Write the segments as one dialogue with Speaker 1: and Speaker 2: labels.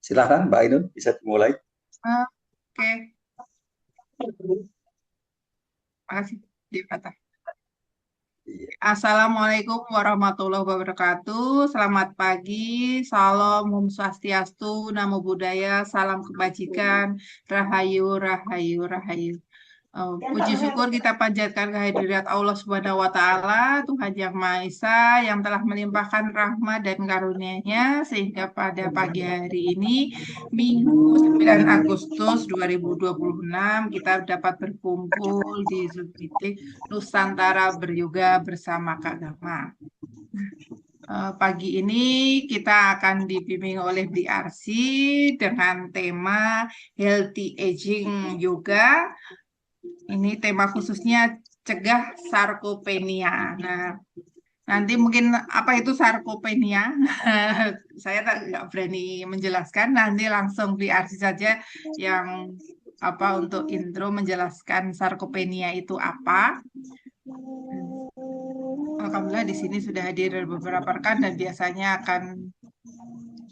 Speaker 1: Silahkan Mbak Ainun, bisa dimulai.
Speaker 2: Oke, makasih. Dipatah.
Speaker 1: Iya.
Speaker 2: Assalamualaikum warahmatullahi wabarakatuh. Selamat pagi, salam, Om Swastiastu, Namo Buddhaya, salam kebajikan, Rahayu, Rahayu, Rahayu. Puji syukur kita panjatkan kehadirat Allah Subhanahu wa Ta'ala, Tuhan Yang Maha Esa, yang telah melimpahkan rahmat dan karunia-Nya sehingga pada pagi hari ini, Minggu 9 Agustus 2026, kita dapat berkumpul di Zoom meeting Nusantara Beryoga bersama Kak Gama. Pagi ini kita akan dibimbing oleh BRC dengan tema Healthy Aging Yoga. Ini tema khususnya cegah sarkopenia. Nah, nanti mungkin apa itu sarkopenia? Saya nggak berani menjelaskan. Nanti langsung BRC saja yang untuk intro menjelaskan sarkopenia itu apa. Alhamdulillah di sini sudah hadir beberapa rekan dan biasanya akan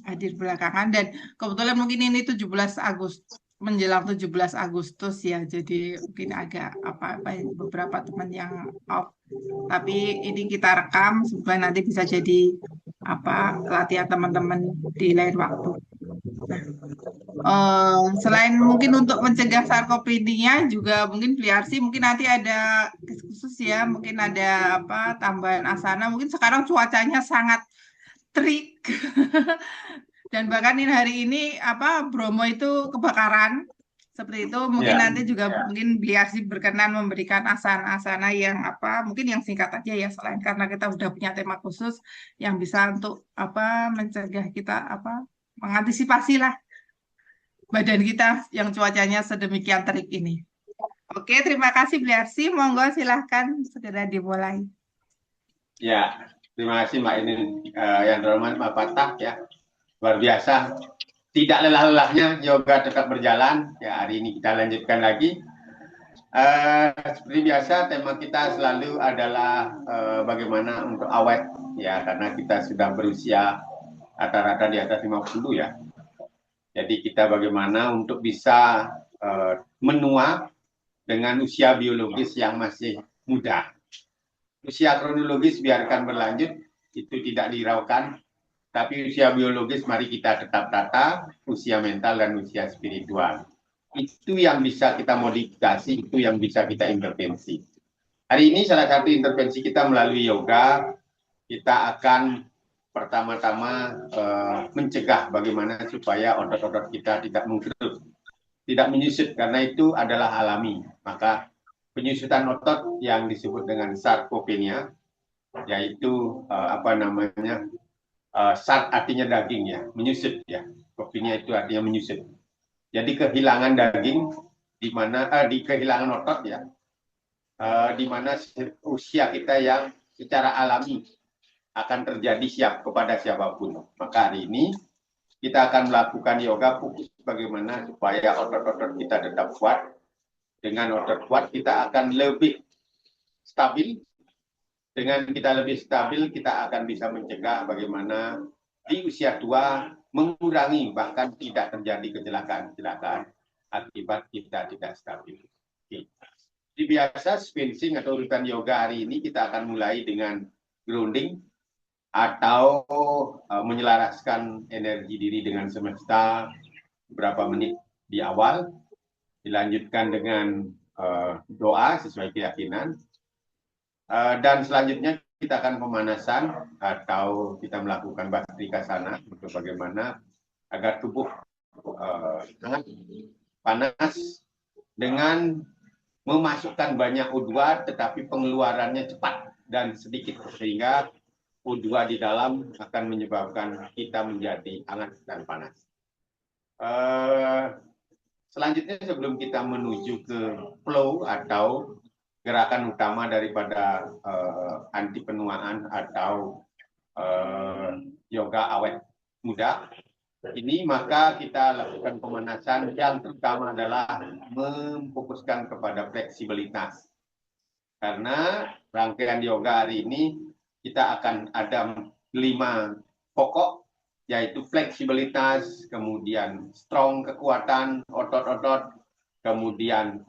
Speaker 2: hadir belakangan dan kebetulan mungkin ini 17 Agustus menjelang 17 Agustus ya, jadi mungkin agak beberapa teman yang off, tapi ini kita rekam supaya nanti bisa jadi latihan teman-teman di lain waktu. Selain mungkin untuk mencegah sarkopenia juga mungkin BRC mungkin nanti ada khusus ya, mungkin ada tambahan asana. Mungkin sekarang cuacanya sangat terik dan bahkan ini hari ini Bromo itu kebakaran seperti itu. Mungkin nanti juga mungkin BRC berkenan memberikan asana-asana yang mungkin yang singkat aja ya, selain karena kita sudah punya tema khusus yang bisa untuk mencegah kita mengantisipasi lah badan kita yang cuacanya sedemikian terik ini. Oke, terima kasih BRC. Monggo silahkan segera dimulai.
Speaker 3: Ya, terima kasih Mbak ini yang terhormat Pak Fatah ya. Luar biasa. Tidak lelah-lelahnya yoga tetap berjalan. Ya, hari ini kita lanjutkan lagi. Seperti biasa tema kita selalu adalah bagaimana untuk awet ya, karena kita sudah berusia rata-rata di atas 50 ya. Jadi kita bagaimana untuk bisa menua dengan usia biologis yang masih muda. Usia kronologis biarkan berlanjut, itu tidak dihiraukan, tapi usia biologis mari kita tetap tata, usia mental dan usia spiritual. Itu yang bisa kita modifikasi, itu yang bisa kita intervensi. Hari ini salah satu intervensi kita melalui yoga, kita akan pertama-tama mencegah bagaimana supaya otot-otot kita tidak mengkerut, tidak menyusut, karena itu adalah alami. Maka penyusutan otot yang disebut dengan sarkopenia, yaitu sart artinya daging ya, menyusut ya. Kopenia itu artinya menyusut. Jadi kehilangan daging kehilangan otot ya, di mana usia kita yang secara alami akan terjadi kepada siapapun. Maka hari ini kita akan melakukan yoga fokus bagaimana supaya otot-otot kita tetap kuat. Dengan otot kuat kita akan lebih stabil. Dengan kita lebih stabil, kita akan bisa mencegah bagaimana di usia tua mengurangi bahkan tidak terjadi kecelakaan-kecelakaan akibat kita tidak stabil. Oke. Seperti biasa, sequencing atau urutan yoga hari ini kita akan mulai dengan grounding atau menyelaraskan energi diri dengan semesta beberapa menit di awal, dilanjutkan dengan doa sesuai keyakinan, dan selanjutnya kita akan pemanasan atau kita melakukan Bhastrikasana untuk bagaimana agar tubuh sangat panas dengan memasukkan banyak O2 tetapi pengeluarannya cepat dan sedikit, sehingga O2 di dalam akan menyebabkan kita menjadi hangat dan panas. Selanjutnya sebelum kita menuju ke flow atau gerakan utama daripada anti penuaan atau yoga awet muda, ini, maka kita lakukan pemanasan yang terutama adalah memfokuskan kepada fleksibilitas. Karena rangkaian yoga hari ini kita akan ada 5 pokok, yaitu fleksibilitas, kemudian strong, kekuatan otot-otot, kemudian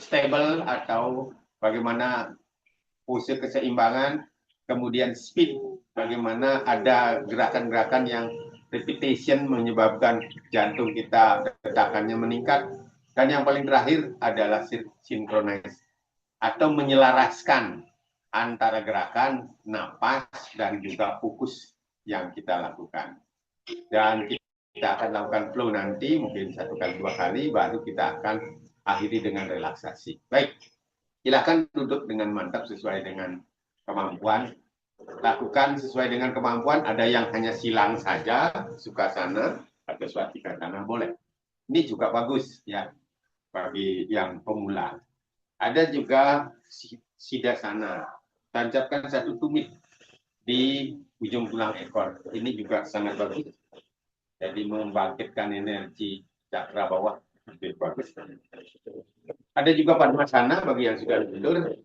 Speaker 3: stable atau bagaimana pose keseimbangan, kemudian speed, bagaimana ada gerakan-gerakan yang repetition menyebabkan jantung kita detakannya meningkat, dan yang paling terakhir adalah synchronize atau menyelaraskan antara gerakan, napas, dan juga fokus yang kita lakukan. Dan kita akan lakukan flow nanti, mungkin 1 kali 2 kali, baru kita akan akhiri dengan relaksasi. Baik, silakan duduk dengan mantap sesuai dengan kemampuan. Lakukan sesuai dengan kemampuan. Ada yang hanya silang saja, Sukhasana atau Swatikasana, boleh. Ini juga bagus ya bagi yang pemula. Ada juga Siddhasana, tancapkan 1 tumit di ujung tulang ekor. Ini juga sangat bagus. Jadi membangkitkan energi cakra bawah, lebih bagus. Ada juga Padmasana bagi yang sudah tidur,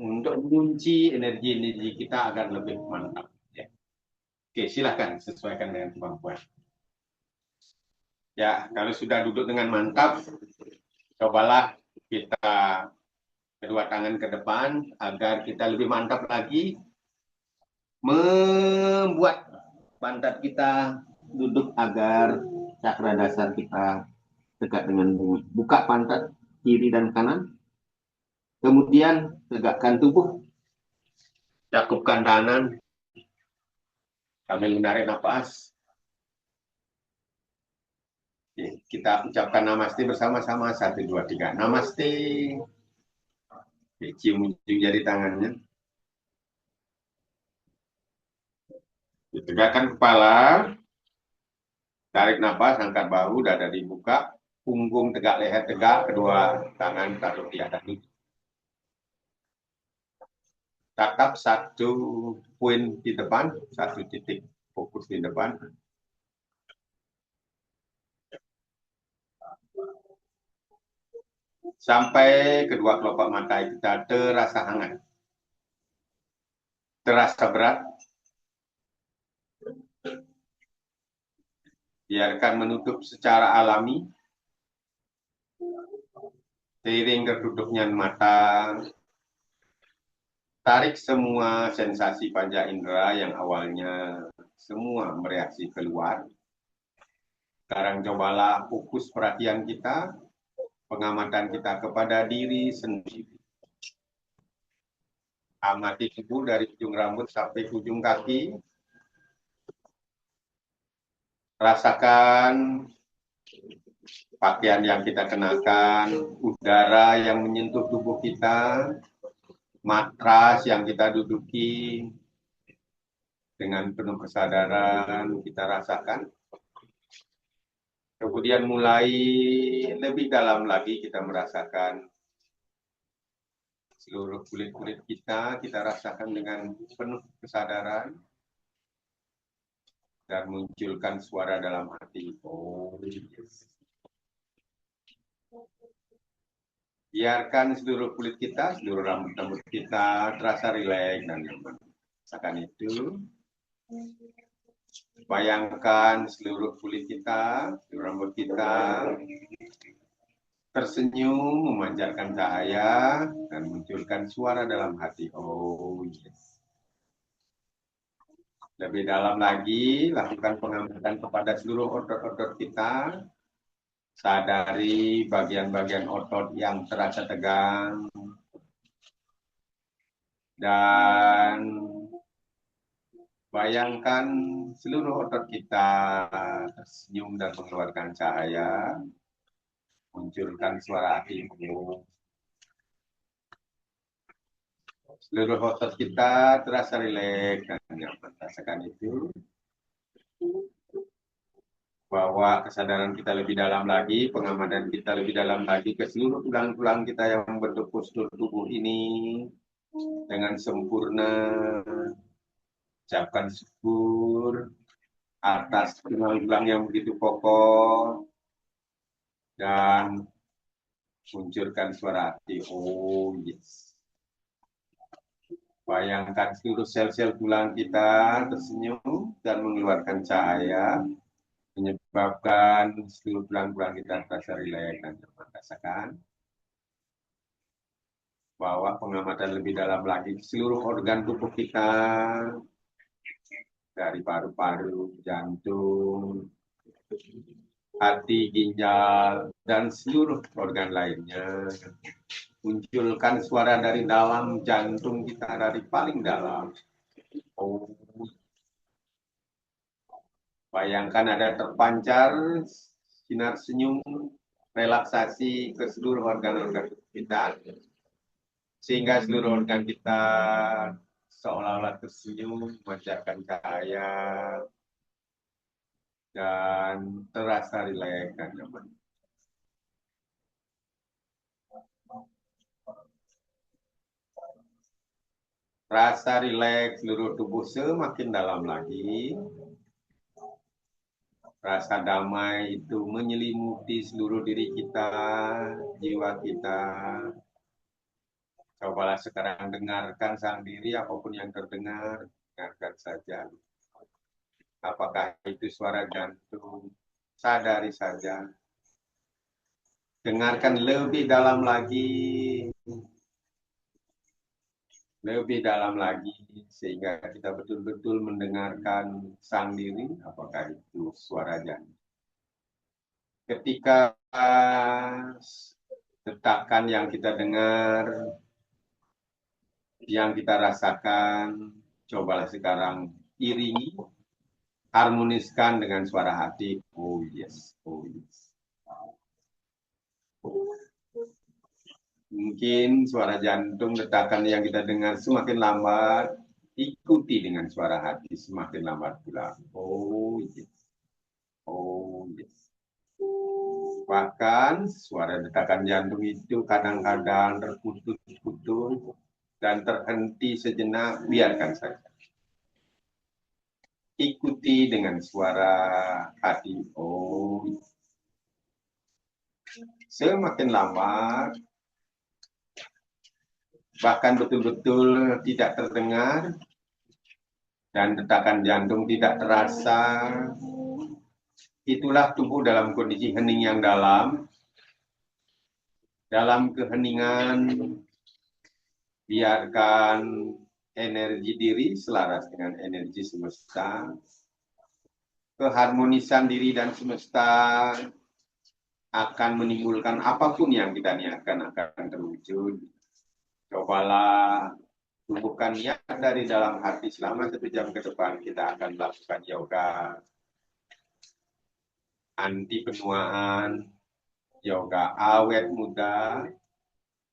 Speaker 3: untuk mengunci energi kita agar lebih mantap. Ya. Oke, silakan sesuaikan dengan kemampuan. Ya, kalau sudah duduk dengan mantap, cobalah kita kedua tangan ke depan agar kita lebih mantap lagi, membuat pantat kita duduk agar cakra dasar kita tegak dengan bumi. Buka pantat kiri dan kanan, kemudian tegakkan tubuh, cakupkan tangan sambil menarik nafas. Kita ucapkan namaste bersama-sama. 1, 2, 3. Namaste. Cium ujung jari tangannya. Tegakkan kepala. Tarik nafas, angkat bahu, dada dibuka. Punggung tegak, leher tegak. Kedua tangan taruh di atas lutut. Tatap 1 poin di depan. 1 titik fokus di depan. Sampai kedua kelopak mata kita terasa hangat, terasa berat. Biarkan menutup secara alami. Seiring tertutupnya mata, tarik semua sensasi panca indera yang awalnya semua bereaksi keluar. Sekarang cobalah fokus perhatian kita, pengamatan kita kepada diri sendiri. Amati tubuh dari ujung rambut sampai ujung kaki. Rasakan pakaian yang kita kenakan, udara yang menyentuh tubuh kita, matras yang kita duduki. Dengan penuh kesadaran kita rasakan. Kemudian mulai lebih dalam lagi kita merasakan seluruh kulit-kulit kita rasakan dengan penuh kesadaran. Dan munculkan suara dalam hati. Oh, yes. Biarkan seluruh kulit kita, seluruh rambut-rambut kita terasa rileks dan nyaman. Rasakan itu. Bayangkan seluruh kulit kita, seluruh rambut kita tersenyum, memancarkan cahaya, dan munculkan suara dalam hati. Oh, yes. Lebih dalam lagi, lakukan pengamatan kepada seluruh otot-otot kita. Sadari bagian-bagian otot yang terasa tegang. Dan bayangkan seluruh otot kita tersenyum dan mengeluarkan cahaya. Munculkan suara hatimu. Seluruh otot kita terasa rileks dan nyaman. Rasakan itu. Bawa kesadaran kita lebih dalam lagi, pengamatan kita lebih dalam lagi ke seluruh tulang-tulang kita yang membentuk postur tubuh ini dengan sempurna. Ucapkan syukur atas tulang yang begitu kokoh dan munculkan suara hati. Oh yes. Bayangkan seluruh sel-sel tulang kita tersenyum dan mengeluarkan cahaya, menyebabkan seluruh tulang-tulang kita terasa rileks dan nyaman. Rasakan. Bawa pengamatan lebih dalam lagi seluruh organ tubuh kita, dari paru-paru, jantung, hati, ginjal, dan seluruh organ lainnya. Munculkan suara dari dalam jantung kita, dari paling dalam. Oh. Bayangkan ada terpancar sinar senyum, relaksasi ke seluruh organ-organ kita. Sehingga seluruh organ kita seolah-olah tersenyum, memancarkan cahaya, dan terasa rileks dan nyaman. Rasa rileks seluruh tubuh semakin dalam lagi. Rasa damai itu menyelimuti seluruh diri kita, jiwa kita. Cobalah sekarang dengarkan sang diri, apapun yang terdengar, dengarkan saja. Apakah itu suara jantung? Sadari saja. Dengarkan lebih dalam lagi. Lebih dalam lagi, sehingga kita betul-betul mendengarkan sang diri, apakah itu suara jantung. Ketika detakan yang kita dengar, yang kita rasakan, cobalah sekarang iringi, harmoniskan dengan suara hati. Oh yes, oh yes. Mungkin suara jantung, detakan yang kita dengar semakin lambat, ikuti dengan suara hati semakin lambat pula. Oh yes, oh yes. Bahkan suara detakan jantung itu kadang-kadang terputus-putus dan terhenti sejenak, biarkan saja. Ikuti dengan suara hati. Oh, semakin lama, bahkan betul-betul tidak terdengar, dan detakan jantung tidak terasa, itulah tubuh dalam kondisi hening yang dalam. Dalam keheningan, biarkan energi diri selaras dengan energi semesta. Keharmonisan diri dan semesta akan menimbulkan apapun yang kita niatkan akan terwujud. Cobalah tumbuhkan niat dari dalam hati. Selama 1 jam ke depan kita akan melakukan yoga anti penuaan, yoga awet muda,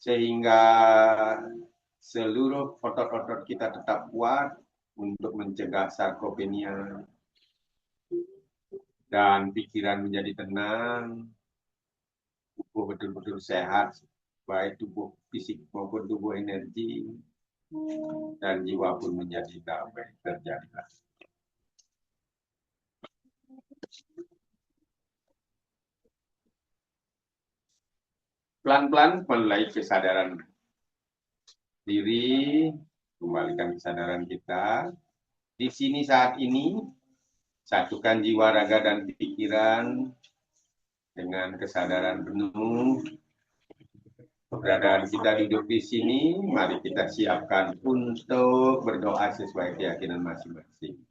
Speaker 3: sehingga seluruh otot-otot kita tetap kuat untuk mencegah sarkopenia, dan pikiran menjadi tenang, tubuh betul-betul sehat, baik tubuh fisik maupun tubuh energi, dan jiwa pun menjadi damai terjadilah. Pelan-pelan mulai kesadaran diri, kembalikan kesadaran kita. Di sini saat ini, satukan jiwa, raga, dan pikiran dengan kesadaran penuh. Keberadaan kita duduk di sini, mari kita siapkan untuk berdoa sesuai keyakinan masing-masing.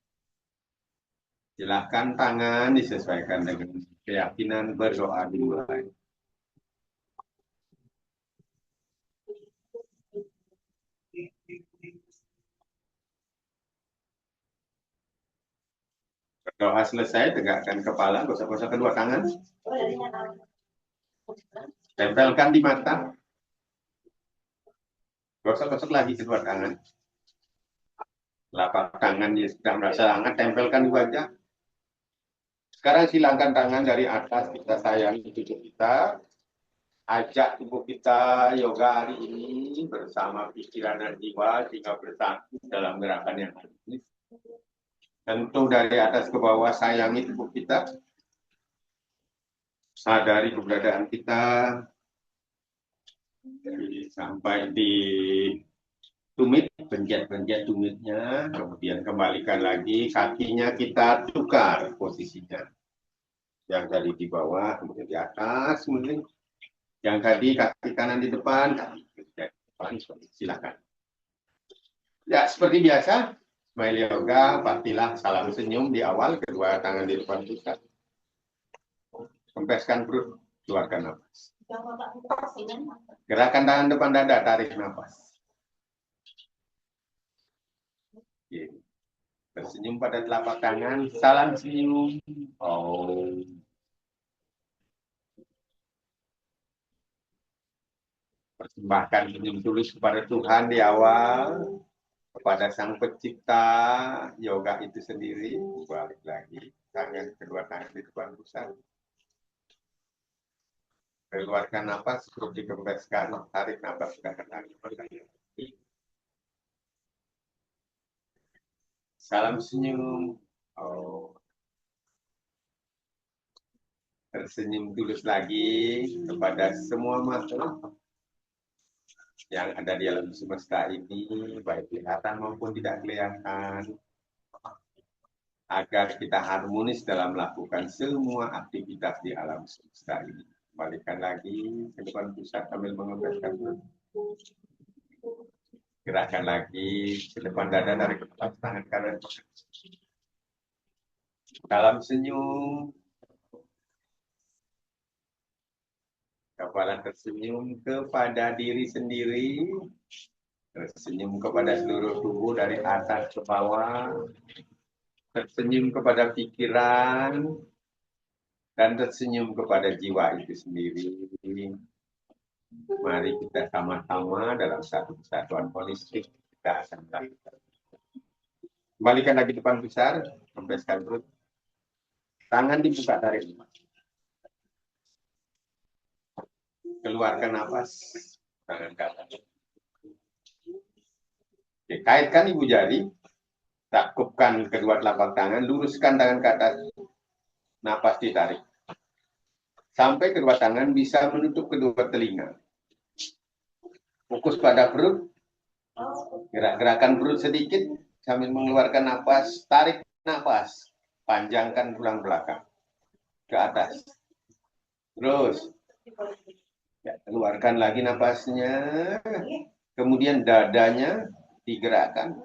Speaker 3: Silakan tangan disesuaikan dengan keyakinan, berdoa dimulai. Berdoa selesai, tegakkan kepala, gosok-gosok kedua tangan. Tempelkan di mata. Gosok-gosok lagi kedua tangan. Telapak tangan yang sedang merasa hangat, tempelkan di wajah. Sekarang silakan tangan dari atas, kita sayangi tubuh kita. Ajak tubuh kita yoga hari ini bersama pikiran dan jiwa, sehingga bersatu dalam gerakan yang harmonis. Tentu dari atas ke bawah sayangi tubuh kita, sadari keberadaan kita, sampai di tumit, pencet tumitnya, kemudian kembalikan lagi, kakinya kita tukar posisinya. Yang tadi di bawah, kemudian di atas, kemudian yang tadi kaki kanan di depan, kaki kiri di depan, silakan. Ya, seperti biasa, Smile Yoga, pastilah salam senyum di awal, kedua tangan di depan pusat. Kempeskan perut, keluarkan nafas. Gerakan tangan depan dada, tarik nafas. Tersenyum pada telapak tangan, salam senyum. Oh. Persembahkan senyum tulus kepada Tuhan di awal, kepada Sang Pencipta yoga itu sendiri. Balik lagi, tangan kedua tangan di depan pusat. Keluarkan nafas, perut dikempeskan, tarik nafas, salam senyum. Oh. Tersenyum tulus lagi kepada semua makhluk yang ada di alam semesta ini, baik kelihatan maupun tidak kelihatan, agar kita harmonis dalam melakukan semua aktivitas di alam semesta ini. Kembalikan lagi ke depan pusat sambil mengembalikan perut. Gerakkan lagi ke depan dada dari kepala tangan kanan. Salam senyum. Kepala tersenyum kepada diri sendiri. Tersenyum kepada seluruh tubuh dari atas ke bawah. Tersenyum kepada pikiran. Dan tersenyum kepada jiwa itu sendiri. Mari kita sama-sama dalam satu kesatuan holistik kita akan melakukan. Kembalikan lagi depan besar, kempeskan perut. Tangan dibuka, tarik. Keluarkan nafas, tangan ke atas. Oke, kaitkan ibu jari, takupkan kedua telapak tangan, luruskan tangan ke atas, nafas ditarik. Sampai kedua tangan bisa menutup kedua telinga. Fokus pada perut, gerak-gerakan perut sedikit sambil mengeluarkan nafas, tarik nafas, panjangkan tulang belakang ke atas. Terus, ya, keluarkan lagi nafasnya, kemudian dadanya digerakkan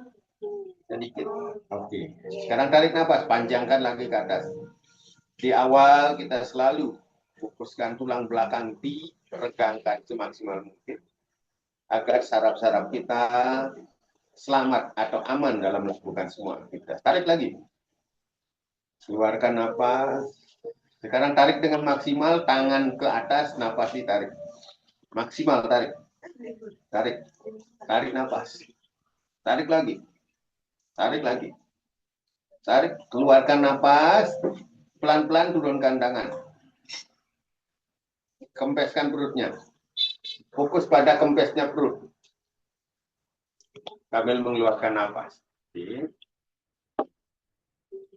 Speaker 3: sedikit. Oke, sekarang tarik nafas, panjangkan lagi ke atas. Di awal kita selalu fokuskan tulang belakang diregangkan semaksimal mungkin agar saraf-saraf kita selamat atau aman dalam melakukan semua aktivitas. Tarik lagi. Keluarkan nafas. Sekarang tarik dengan maksimal, tangan ke atas, nafas ditarik. Maksimal tarik. Tarik. Tarik nafas. Tarik lagi. Tarik lagi. Tarik. Keluarkan nafas. Pelan-pelan turunkan tangan. Kempeskan perutnya. Fokus pada kempesnya perut. Sambil mengeluarkan nafas.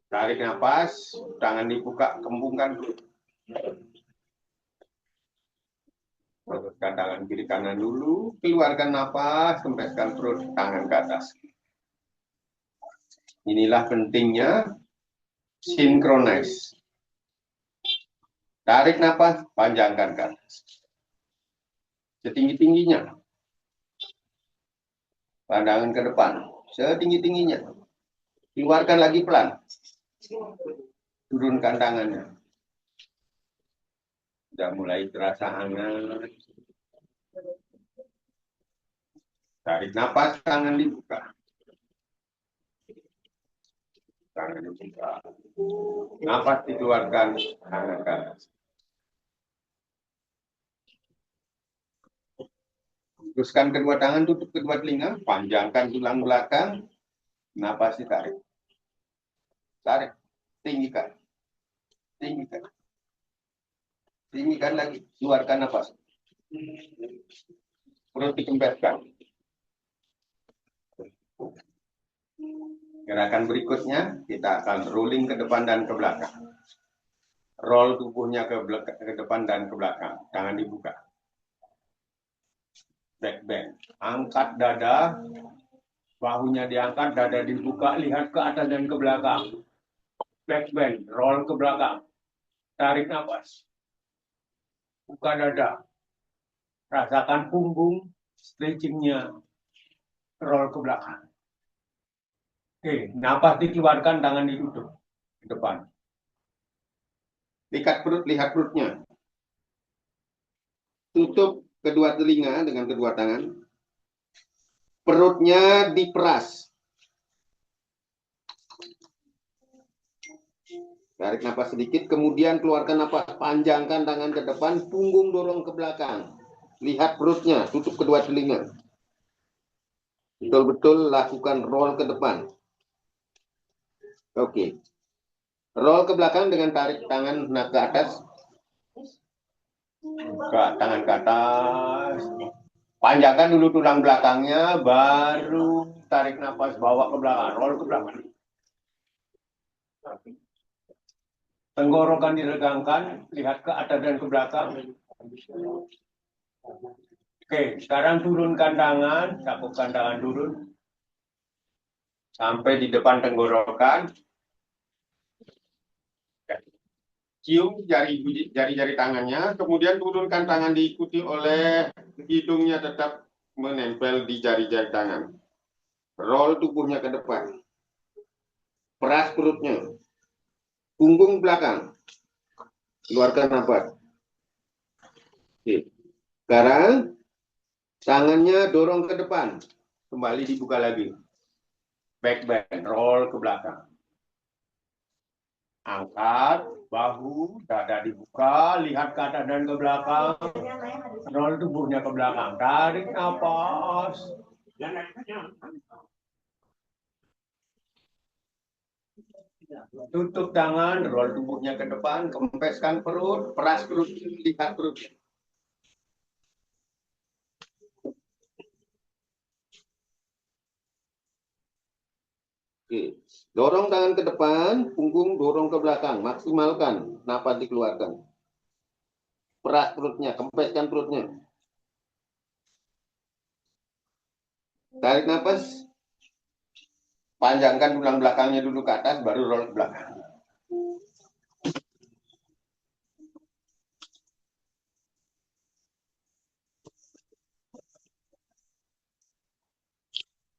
Speaker 3: Tarik nafas, tangan dibuka, kembungkan perut. Luruskan tangan kiri kanan dulu, keluarkan nafas, kempeskan perut, tangan ke atas. Inilah pentingnya sinkronize. Tarik nafas, panjangkan ke atas. Setinggi-tingginya. Pandangan ke depan, setinggi-tingginya. Keluarkan lagi pelan. Turunkan tangannya. Sudah mulai terasa hangat. Tarik nafas, tangan dibuka. Tangan dibuka. Nafas dikeluarkan, tangan ke atas. Teruskan kedua tangan, tutup kedua telinga, panjangkan tulang belakang, nafas ditarik. Tarik, tinggikan. Tinggikan. Tinggikan lagi, keluarkan nafas. Perut dikempeskan. Gerakan berikutnya, kita akan rolling ke depan dan ke belakang. Roll tubuhnya ke depan dan ke belakang. Tangan dibuka. Back bend. Angkat dada. Bahunya diangkat, dada dibuka. Lihat ke atas dan ke belakang. Back bend. Roll ke belakang. Tarik nafas. Buka dada. Rasakan punggung. Stretchingnya. Roll ke belakang. Oke, nafas dikeluarkan, tangan ditutup. Ke depan. Ikat perut, lihat perutnya. Tutup kedua telinga dengan kedua tangan. Perutnya diperas. Tarik napas sedikit, kemudian keluarkan napas. Panjangkan tangan ke depan, punggung dorong ke belakang. Lihat perutnya, tutup kedua telinga. Betul-betul lakukan roll ke depan. Oke. Roll ke belakang dengan tarik tangan ke atas. Tangan ke atas. Panjangkan dulu tulang belakangnya, baru tarik nafas, bawa ke belakang, roll ke belakang. Tenggorokan diregangkan, lihat ke atas dan ke belakang. Oke, sekarang turunkan tangan, cakupan tangan turun. Sampai di depan tenggorokan. Cium jari-jari tangannya, kemudian turunkan tangan diikuti oleh hidungnya tetap menempel di jari-jari tangan. Roll tubuhnya ke depan. Peras perutnya. Punggung belakang. Keluarkan nafas. Oke. Sekarang tangannya dorong ke depan. Kembali dibuka lagi. Back bend, roll ke belakang. Angkat bahu, dada dibuka, lihat ke atas dan ke belakang. Roll tubuhnya ke belakang. Tarik nafas. Tutup tangan, roll tubuhnya ke depan, kempeskan perut, peras perut, lihat perut. Oke. Dorong tangan ke depan, punggung dorong ke belakang, maksimalkan napas dikeluarkan. Peras perutnya, kempeskan perutnya. Tarik napas. Panjangkan tulang belakangnya dulu ke atas, baru roll ke belakang.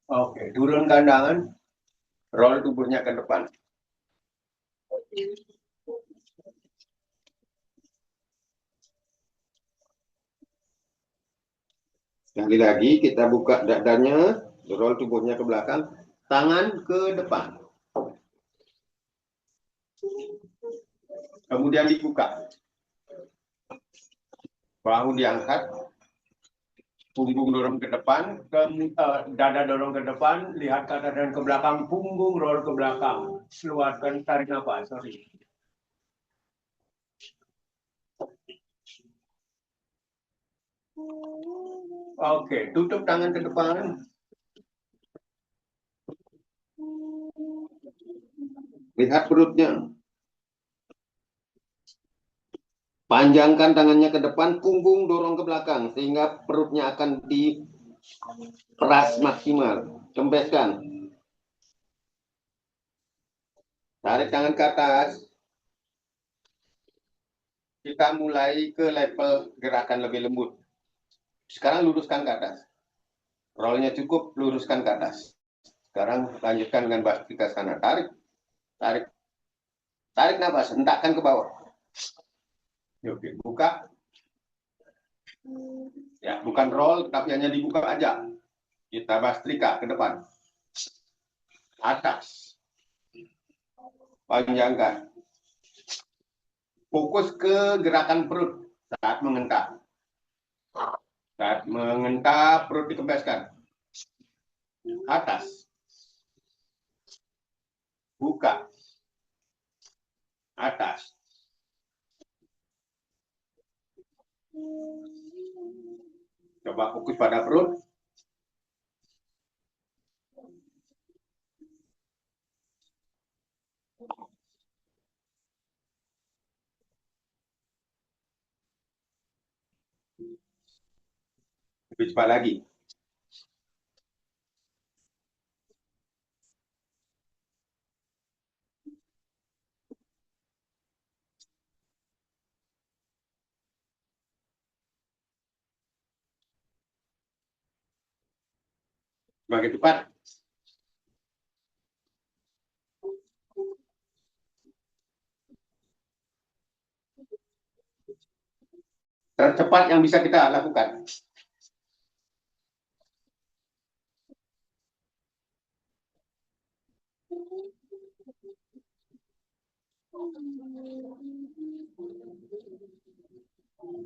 Speaker 3: Oke, turunkan tangan, roll tubuhnya ke depan. Sekali lagi kita buka dadanya, roll tubuhnya ke belakang, tangan ke depan. Kemudian dibuka. Bahu diangkat, punggung dorong ke depan, dada dorong ke depan, lihat ke atas dan ke belakang, punggung roll ke belakang. Keluarkan, tarik nafas, sorry. Oke, tutup tangan ke depan. Lihat perutnya. Panjangkan tangannya ke depan, punggung dorong ke belakang, sehingga perutnya akan diperas maksimal. Kempeskan. Tarik tangan ke atas. Kita mulai ke level gerakan lebih lembut. Sekarang luruskan ke atas. Rollnya cukup, luruskan ke atas. Sekarang lanjutkan dengan balik ke sana. Tarik. Tarik. Tarik nafas, hentakkan ke bawah. Oke, buka. Ya, bukan roll, tapi hanya dibuka aja. Kita bastrika ke depan. Atas. Panjangkan. Fokus ke gerakan perut saat mengentak. Saat mengentak, perut dikempeskan. Atas. Buka. Atas. Coba fokus pada perut. Lebih cepat lagi. Semakin cepat. Tercepat yang bisa kita lakukan.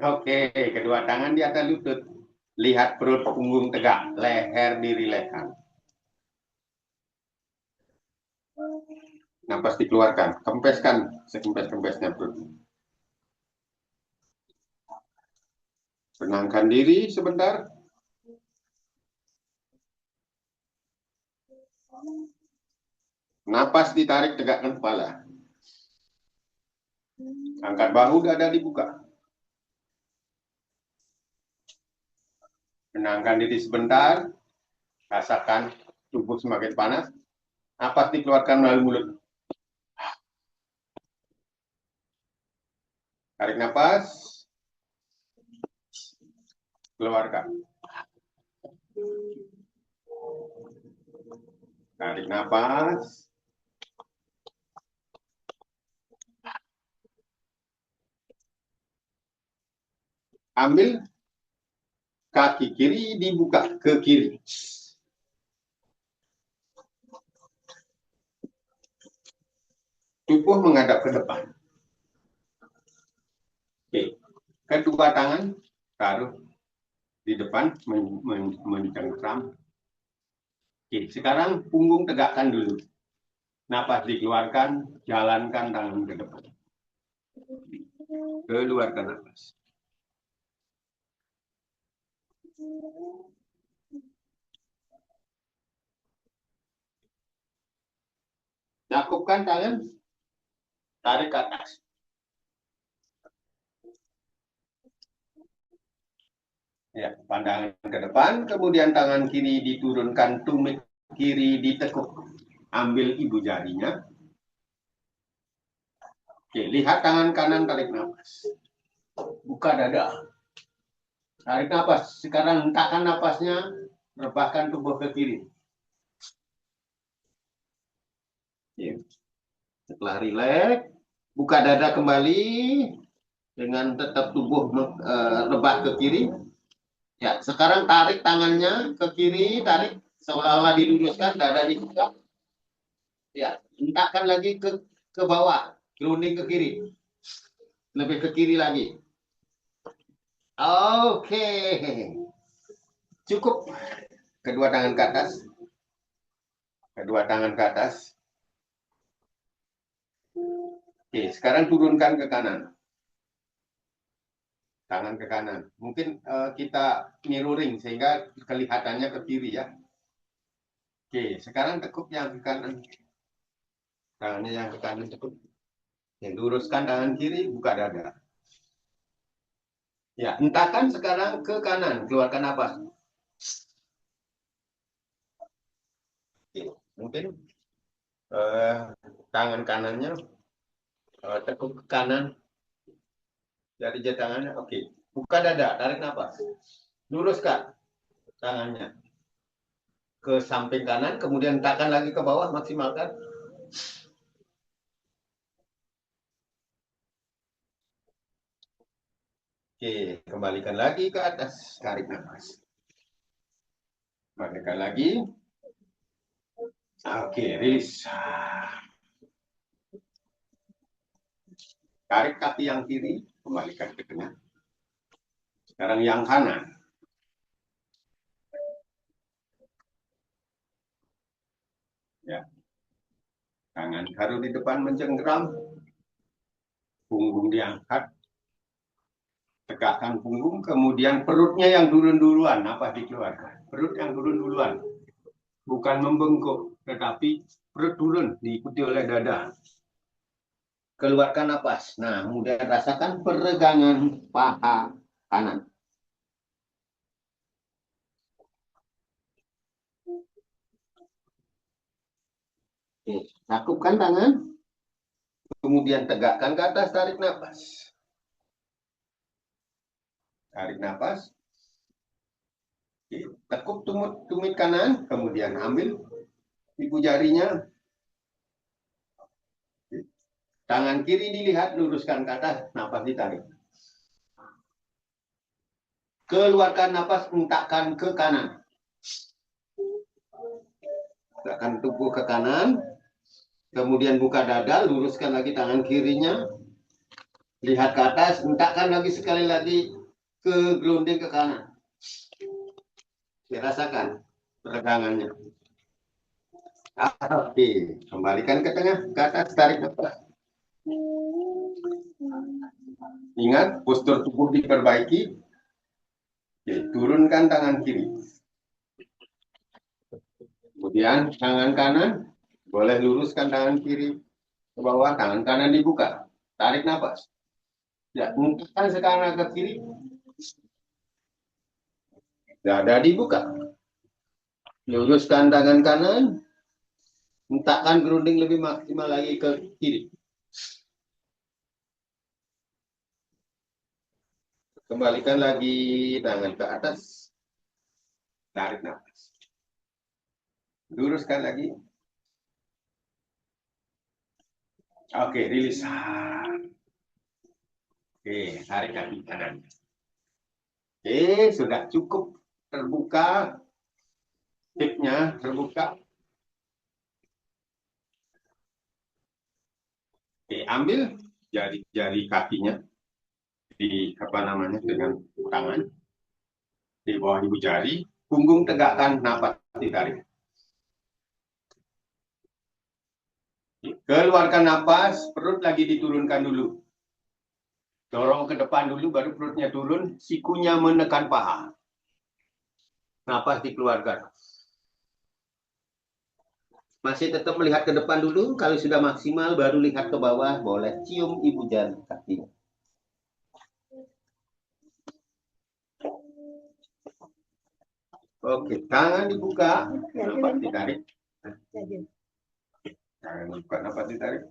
Speaker 3: Oke, kedua tangan di atas lutut. Lihat perut punggung tegak, leher dirilekkan. Napas dikeluarkan, kempeskan sekempes-kempesnya perut. Tenangkan diri sebentar. Napas ditarik, tegakkan kepala. Angkat bahu, dada dibuka. Tenangkan diri sebentar. Rasakan tubuh semakin panas. Napas dikeluarkan melalui mulut. Tarik napas. Keluarkan. Tarik napas. Ambil kaki kiri, dibuka ke kiri. Tubuh menghadap ke depan. Oke. Kedua tangan taruh di depan, mencengkram. Oke, sekarang punggung tegakkan dulu. Napas dikeluarkan, jalankan tangan ke depan. Keluarkan napas. Cakupkan tangan, tarik ke atas. Ya, pandangan ke depan, kemudian tangan kiri diturunkan, tumit kiri ditekuk. Ambil ibu jarinya. Oke, lihat tangan kanan, tarik napas. Buka dada. Tarik napas. Sekarang hentakkan napasnya, rebahkan tubuh ke kiri. Oke. Setelah rileks, buka dada kembali dengan tetap tubuh rebah ke kiri. Ya, sekarang tarik tangannya ke kiri, tarik seolah-olah diluruskan, dada dibuka. Ya, hentakkan lagi ke bawah, gelunding ke kiri. Lebih ke kiri lagi. Oke. Cukup. Kedua tangan ke atas. Kedua tangan ke atas. Oke, sekarang turunkan ke kanan. Tangan ke kanan. Mungkin kita mirroring sehingga kelihatannya ke kiri ya. Oke, sekarang tekuk yang ke kanan. Tangannya yang ke kanan tekuk. Oke, luruskan tangan kiri, buka dada. Ya, hentakkan sekarang ke kanan, keluarkan napas. Oke, mungkin tangan kanannya tekuk ke kanan. Dari tangannya, oke. Buka dada, tarik napas. Luruskan tangannya ke samping kanan, kemudian hentakkan lagi ke bawah, maksimalkan. Oke, kembalikan lagi ke atas, tarik nafas. Kembalikan lagi. Oke, rilis. Tarik kaki yang kiri, kembalikan ke tengah. Sekarang yang kanan. Ya. Tangan taruh di depan mencengkeram. Punggung diangkat. Tegakkan punggung, kemudian perutnya yang turun-duluan, napas dikeluarkan. Perut yang turun-duluan. Bukan membengkuk, tetapi perut turun, diikuti oleh dada. Keluarkan napas. Nah, kemudian rasakan peregangan paha kanan. Oke, cakupkan tangan. Kemudian tegakkan ke atas, tarik nafas. Tarik nafas. Oke, tekuk tumit kanan, kemudian ambil ibu jarinya. Oke. Tangan kiri dilihat, luruskan ke atas, nafas ditarik. Keluarkan nafas, hentakkan ke kanan. Tegakkan tubuh ke kanan. Kemudian buka dada, luruskan lagi tangan kirinya. Lihat ke atas, hentakkan lagi sekali lagi ke gelunding ke kanan. Rasakan peregangannya. Oke, kembalikan ke tengah, ke atas, tarik nafas. Ingat, postur tubuh diperbaiki. Oke, turunkan tangan kiri. Kemudian tangan kanan, boleh luruskan tangan kiri ke bawah, tangan kanan dibuka. Tarik nafas. Ya, mungkinkan sekarang ke kiri. Dada dibuka. Luruskan tangan kanan. Hentakkan grounding lebih maksimal lagi ke kiri. Kembalikan lagi tangan ke atas. Tarik nafas. Luruskan lagi. Oke, rilis. Oke, tarik kaki kanan. Oke, sudah cukup terbuka. Hipnya terbuka. Oke, ambil jari kakinya di dengan tangan di bawah ibu jari, punggung tegakkan, napas ditarik. Keluarkan napas, perut lagi diturunkan dulu. Dorong ke depan dulu, baru perutnya turun, sikunya menekan paha. Napas dikeluarkan. Masih tetap melihat ke depan dulu, kalau sudah maksimal baru lihat ke bawah, boleh cium ibu jari kakinya. Oke, tangan dibuka, napas ditarik. Tangan dibuka, napas ditarik.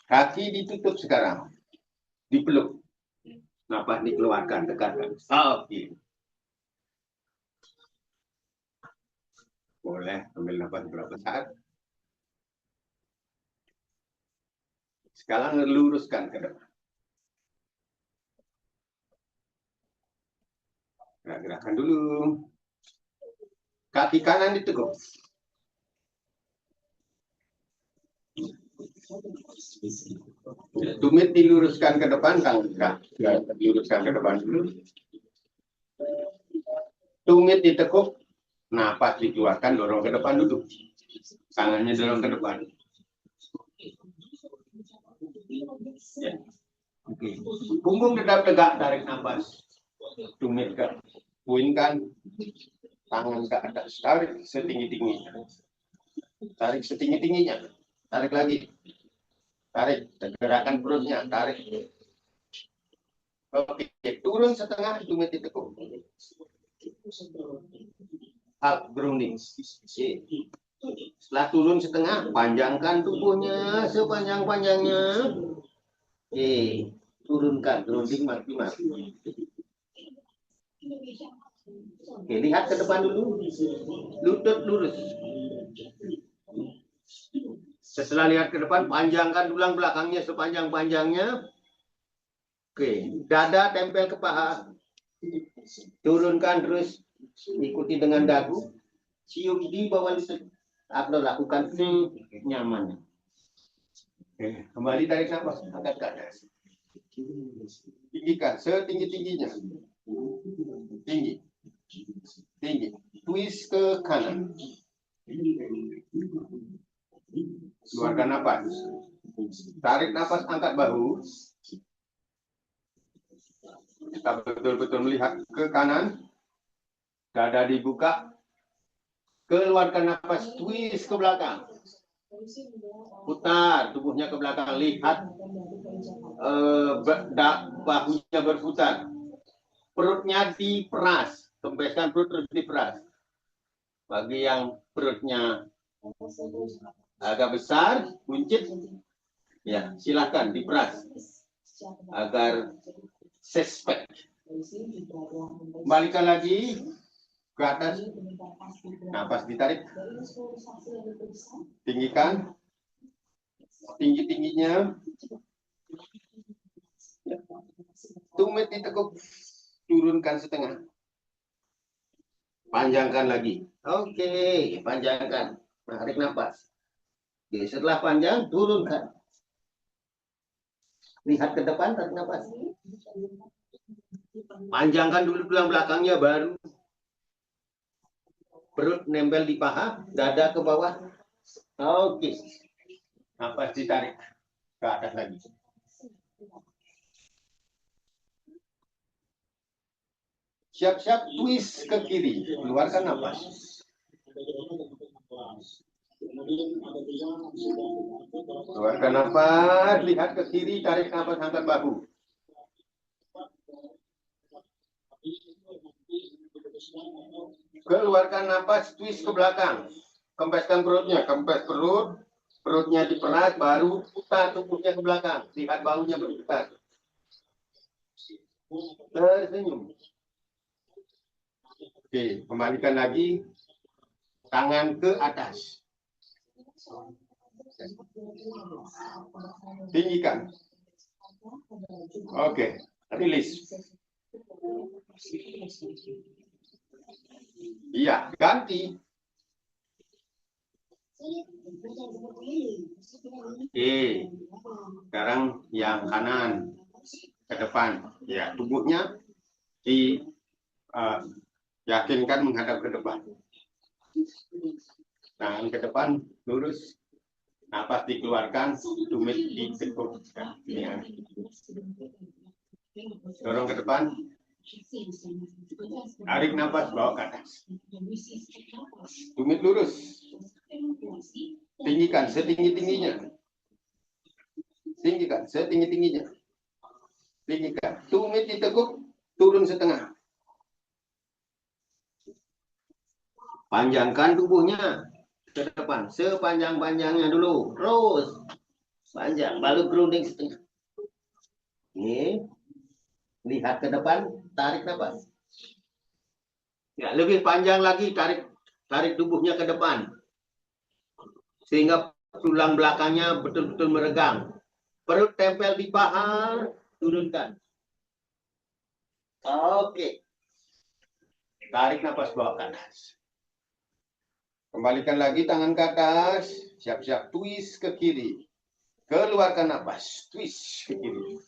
Speaker 3: Kaki ditutup sekarang, dipeluk. Napas dikeluarkan, dekatkan. Oke. Boleh ambil napas berapa saat. Sekarang luruskan ke depan. Gerak-gerakan dulu. Kaki kanan diteguk. Tumit diluruskan ke depan, diluruskan ke depan dulu. Tumit ditekuk, napas dikeluarkan, dorong ke depan dulu. Tangannya dorong ke depan. Ya. Oke. Punggung tetap tegak, tarik napas. Tumit ke puingkan, tangan ke atas, tarik setinggi-tingginya. Tarik setinggi-tingginya. Tarik lagi. Tarik, gerakan perutnya, tarik. Oke, turun setengah, tumit ditekuk. Up grounding. Setelah turun setengah, panjangkan tubuhnya sepanjang-panjangnya. Oke, turunkan grounding maksimal. Oke, lihat ke depan dulu. Lutut lurus. Setelah lihat ke depan, panjangkan tulang belakangnya sepanjang-panjangnya. Oke, dada tempel ke paha. Turunkan terus, ikuti dengan dagu. Cium di bawah lutut. Atau lakukan nyaman. Oke, kembali tarik nafas, angkat ke atas. Tinggikan setinggi-tingginya. Tinggi. Tinggi. Twist ke kanan. Keluarkan napas. Tarik napas, angkat bahu. Kita betul-betul melihat ke kanan. Dada dibuka. Keluarkan napas, twist ke belakang. Putar tubuhnya ke belakang. Lihat bahunya berputar. Perutnya diperas. Kempeskan perut terus diperas. Bagi yang perutnya agak besar, buncit, ya silakan diperas agar suspek. Kembalikan lagi ke atas, napas ditarik, tinggikan, tinggi-tingginya, tumit ditekuk, turunkan setengah, panjangkan lagi. Oke, panjangkan, tarik napas. Oke, setelah panjang, turunkan. Lihat ke depan, tarik napas. Panjangkan dulu tulang belakangnya, baru perut nempel di paha, dada ke bawah. Oke, napas ditarik ke atas lagi. Siap-siap twist ke kiri, keluarkan napas. Keluarkan napas, lihat ke kiri, tarik napas, angkat bahu. Keluarkan napas, twist ke belakang. Kempeskan perutnya, kempes perut, perutnya diperas, baru putar tubuhnya ke belakang. Lihat bahunya berputar. Tersenyum. Oke, kembalikan lagi. Tangan ke atas. Tinggikan. Oke, rilis. Iya, ganti. Oke, sekarang yang kanan ke depan. Ya, tubuhnya yakinkan menghadap ke depan. Tangan ke depan, lurus. Napas dikeluarkan, tumit ditekuk. Ya. Dorong ke depan. Tarik napas, bawa ke atas. Tumit lurus. Tinggikan setinggi-tingginya. Tinggikan setinggi-tingginya. Tinggikan. Tumit ditekuk, turun setengah. Panjangkan tubuhnya ke depan, sepanjang-panjangnya dulu. Terus panjang, baru grounding setengah. Ini lihat ke depan, tarik napas. Ya, lebih panjang lagi, tarik tubuhnya ke depan. Sehingga tulang belakangnya betul-betul meregang. Perut tempel di paha, turunkan. Oke. Tarik napas, bawa ke atas. Kembalikan lagi tangan ke atas. Siap-siap twist ke kiri. Keluarkan napas. Twist ke kiri.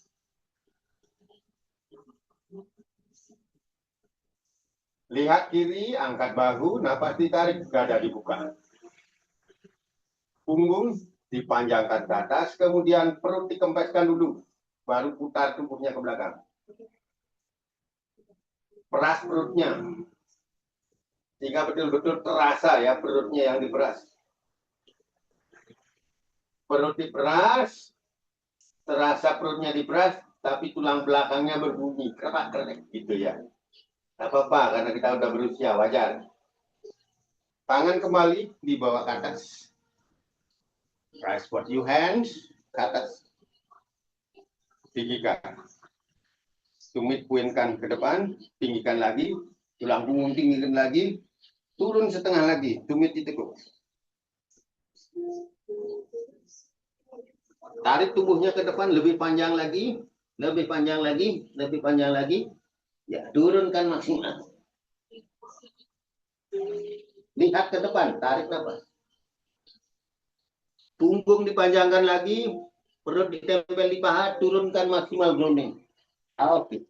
Speaker 3: Lihat kiri, angkat bahu, napas ditarik, dada dibuka. Punggung dipanjangkan ke atas, kemudian perut dikempeskan dulu. Baru putar tubuhnya ke belakang. Peras perutnya. Sehingga betul-betul terasa ya perutnya yang diperas. Perut diperas, terasa perutnya diperas, tapi tulang belakangnya berbunyi kerak-kerik gitu ya. Tidak apa-apa karena kita udah berusia, wajar. Tangan kembali dibawa ke atas. Press both your hands ke atas. Tinggikan. Tumit puinkan ke depan, tinggikan lagi. Tulang punggung tinggikan lagi. Turun setengah lagi, tumit ditekuk. Tarik tubuhnya ke depan, lebih panjang lagi. Lebih panjang lagi, lebih panjang lagi. Ya, turunkan maksimal. Lihat ke depan, tarik napas. Punggung dipanjangkan lagi, perut ditempel di paha, turunkan maksimal grounding. Oke.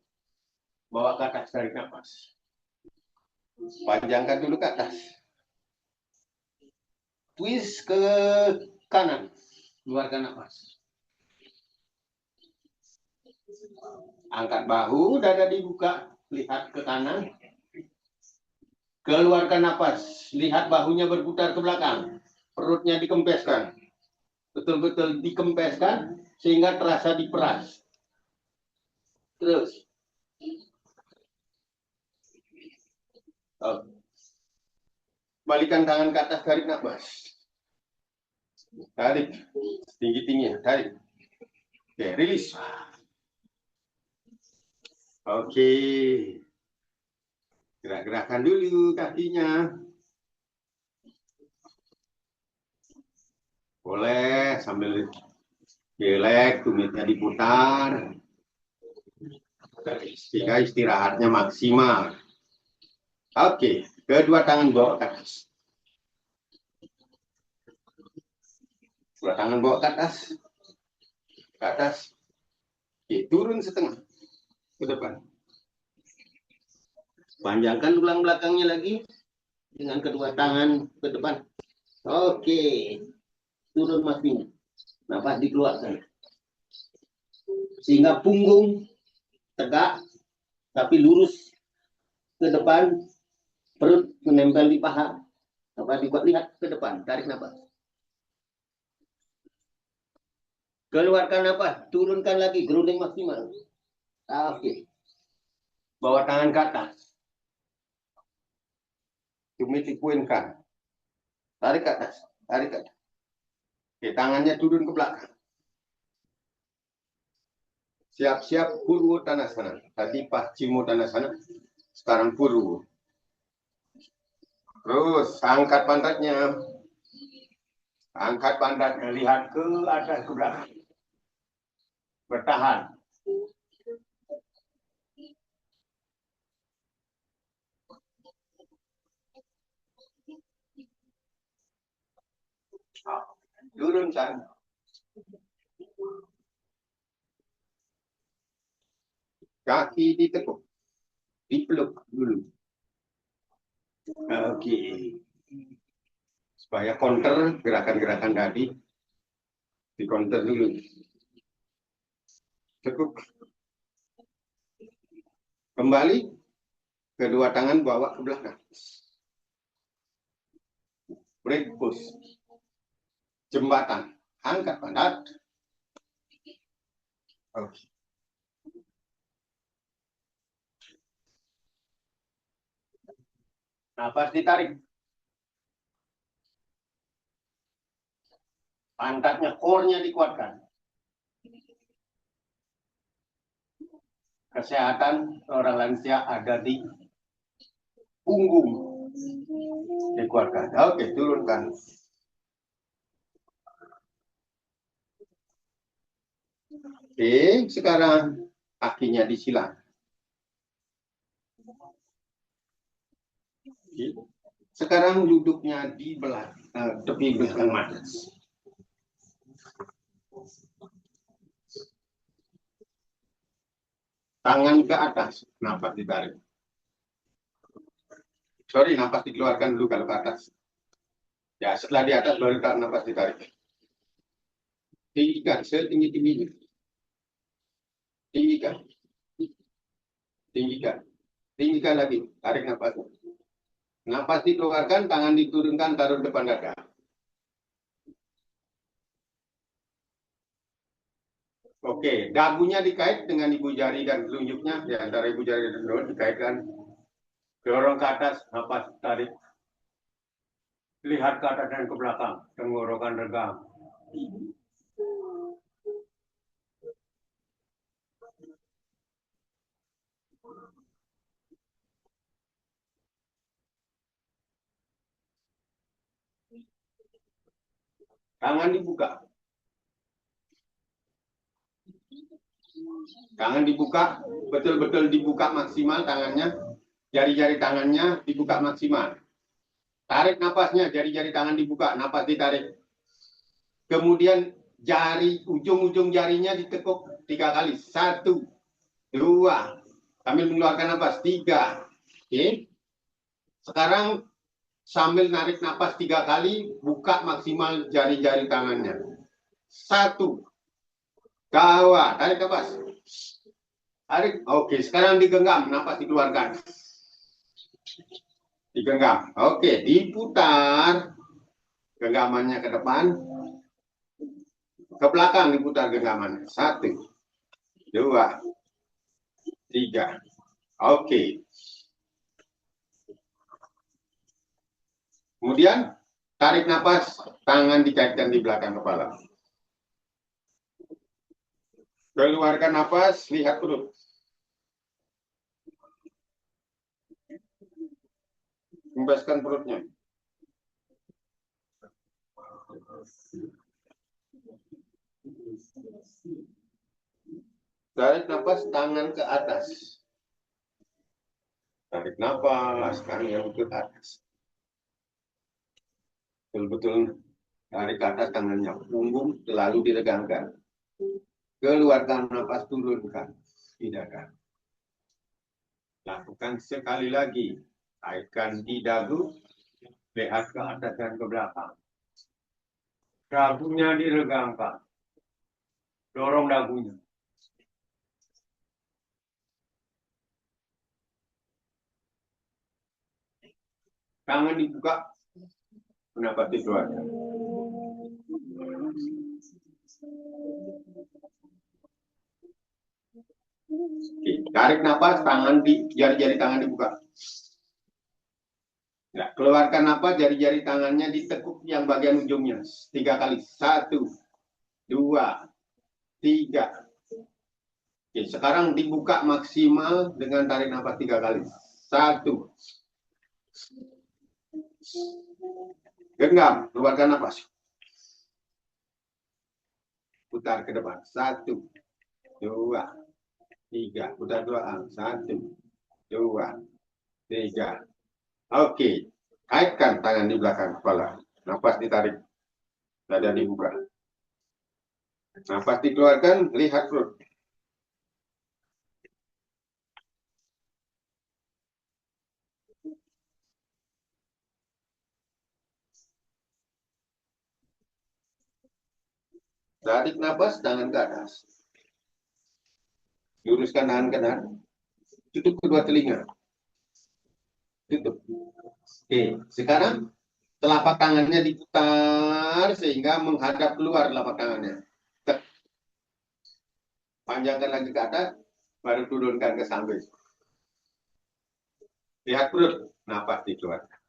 Speaker 3: Bawa ke atas, tarik napas. Panjangkan dulu ke atas. Twist ke kanan, keluarkan napas. Angkat bahu, dada dibuka, lihat ke kanan. Keluarkan napas, lihat bahunya berputar ke belakang. Perutnya dikempeskan. Betul-betul dikempeskan sehingga terasa diperas. Terus. Balikan tangan ke atas, tarik nafas. Tarik. Tinggi-tinggi, tarik. Oke, rilis. Oke. Gerak-gerakan dulu kakinya. Boleh sambil gelek, tumitnya diputar. Sehingga istirahatnya maksimal. Oke, kedua tangan bawa ke atas. Kedua tangan bawa ke atas. Ke atas. Oke, turun setengah ke depan. Panjangkan tulang belakangnya lagi dengan kedua tangan ke depan. Oke, turun makin. Nafas dikeluarkan. Sehingga punggung tegak, tapi lurus ke depan, perut menempel di paha. Nafas dikuat, lihat ke depan, tarik nafas. Keluarkan nafas, turunkan lagi, grounding maksimal. Oke. Bawa tangan ke atas. Tumit dipuinkan. Tarik ke atas, tarik ke atas. Oke, tangannya turun ke belakang. Siap-siap Purwo Tanasana. Tadi Paschimmo Tanasana, sekarang Purwo. Terus angkat pantatnya. Angkat pantatnya, lihat ke atas ke belakang. Bertahan. Turunkan. Kaki ditekuk. Dipeluk dulu. Oke. Supaya counter gerakan-gerakan tadi. Di counter dulu. Tekuk. Kembali. Kedua tangan bawa ke belakang. Break push. Jembatan. Angkat pantat. Oke. Nafas ditarik. Pantatnya, core-nya dikuatkan. Kesehatan orang lansia ada di punggung. Dikuatkan. Oke, turunkan. Oke, sekarang kakinya disilang. Sekarang duduknya di tepi belakang matas. Tangan ke atas, nafas ditarik. Sorry, nafas dikeluarkan dulu kalau ke atas. Ya, setelah di atas baru nafas ditarik. Tinggikan setinggi-tingginya. Tinggikan. Tinggikan. Tinggikan lagi, tarik nafasnya. Nafas dikeluarkan, tangan diturunkan, taruh depan dada. Oke, dagunya dikait dengan ibu jari dan telunjuknya, di antara ibu jari dan telunjuk dikaitkan. Dorong ke atas, nafas tarik. Lihat ke atas dan ke belakang, tenggorokan regam. Tangan dibuka. Tangan dibuka, betul-betul dibuka maksimal tangannya. Jari-jari tangannya dibuka maksimal. Tarik napasnya, jari-jari tangan dibuka, napas ditarik. Kemudian jari, ujung-ujung jarinya ditekuk 3 kali. 1, 2, sambil mengeluarkan napas. 3. Oke. Sekarang sambil narik napas 3 kali, buka maksimal jari-jari tangannya. 1. Kawa, tarik napas. Tarik. Oke, sekarang digenggam, napas dikeluarkan. Digenggam. Oke, diputar. Genggamannya ke depan. Ke belakang diputar genggaman. 1, 2, 3. Oke. Kemudian tarik nafas, tangan dikaitkan di belakang kepala. Keluarkan nafas, lihat perut. Hembuskan perutnya. Tarik nafas, tangan ke atas. Tarik nafas, tangan ke atas. Betul-betul tarik ke atas tangannya, punggung selalu diregangkan. Keluarkan nafas, turunkan di dada. Lakukan sekali lagi. Kaitkan di dagu, lihat ke atas dan ke belakang. Dagunya diregangkan. Dorong dagunya. Tangan dibuka. Kenapa dikeluarkan? Oke, tarik nafas, tangan di jari-jari tangan dibuka. Nah, keluarkan nafas, jari-jari tangannya ditekuk yang bagian ujungnya 3 kali. 1, 2, 3. Oke, sekarang dibuka maksimal dengan tarik nafas 3 kali. 1. Genggam, keluarkan nafas. Putar ke depan. 1, 2, 3. Putar 2. 1, 2, 3. Oke, kaitkan tangan di belakang kepala. Nafas ditarik, dada dibuka. Nafas dikeluarkan, lihat perut. Tarik nafas, tangan ke atas. Luruskan tangan kanan. Tutup kedua telinga. Tutup. Oke, sekarang telapak tangannya diputar sehingga menghadap keluar telapak tangannya. Panjangkan lagi ke atas, baru turunkan ke samping. Lihat perut, nafas dikeluarkan.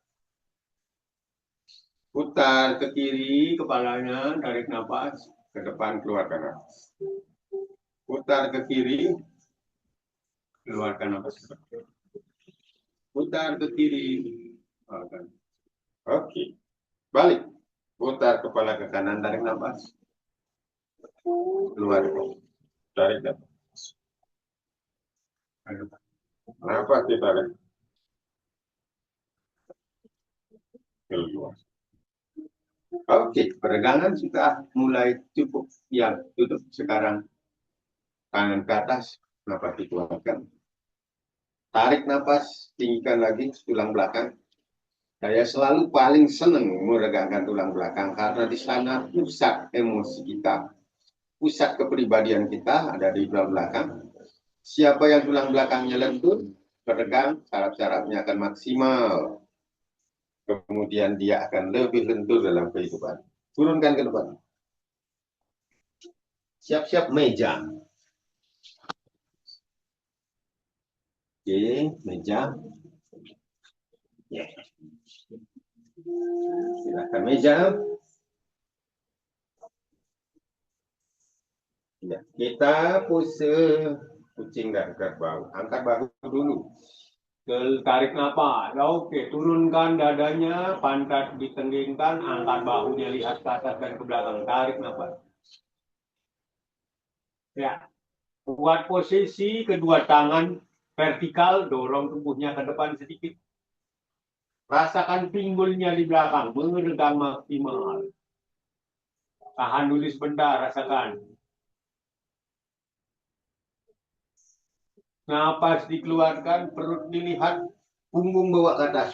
Speaker 3: Putar ke kiri kepalanya, tarik nafas, ke depan keluarkan nafas. Putar ke kiri, keluarkan nafas. Putar ke kiri, keluarkan. Oke, balik. Putar kepala ke kanan, tarik nafas. Keluar, tarik nafas. Nafas ditarik. Keluar. Oke, peregangan sudah mulai cukup. Yang tutup sekarang. Tangan ke atas, nafas dikeluarkan. Tarik nafas, tinggikan lagi tulang belakang. Saya selalu paling senang meregangkan tulang belakang karena di sana pusat emosi kita, pusat kepribadian kita ada di tulang belakang. Siapa yang tulang belakangnya lentur, teregang, saraf-sarafnya akan maksimal. Kemudian dia akan lebih lentur dalam kehidupan. Turunkan ke depan. Siap-siap meja. Oke, meja. Ya. Silakan meja. Ya, kita pose kucing dan kerbau. Angkat bahu dulu. Tarik nafas. Oke, turunkan dadanya, pantat ditenggingkan, angkat bahunya lihat ke atas dan ke belakang. Tarik nafas. Ya, buat posisi kedua tangan vertikal, dorong tubuhnya ke depan sedikit. Rasakan pinggulnya di belakang, meregang maksimal. Tahan dulu sebentar, rasakan. Napas dikeluarkan, perut dilihat, punggung bawa ke atas.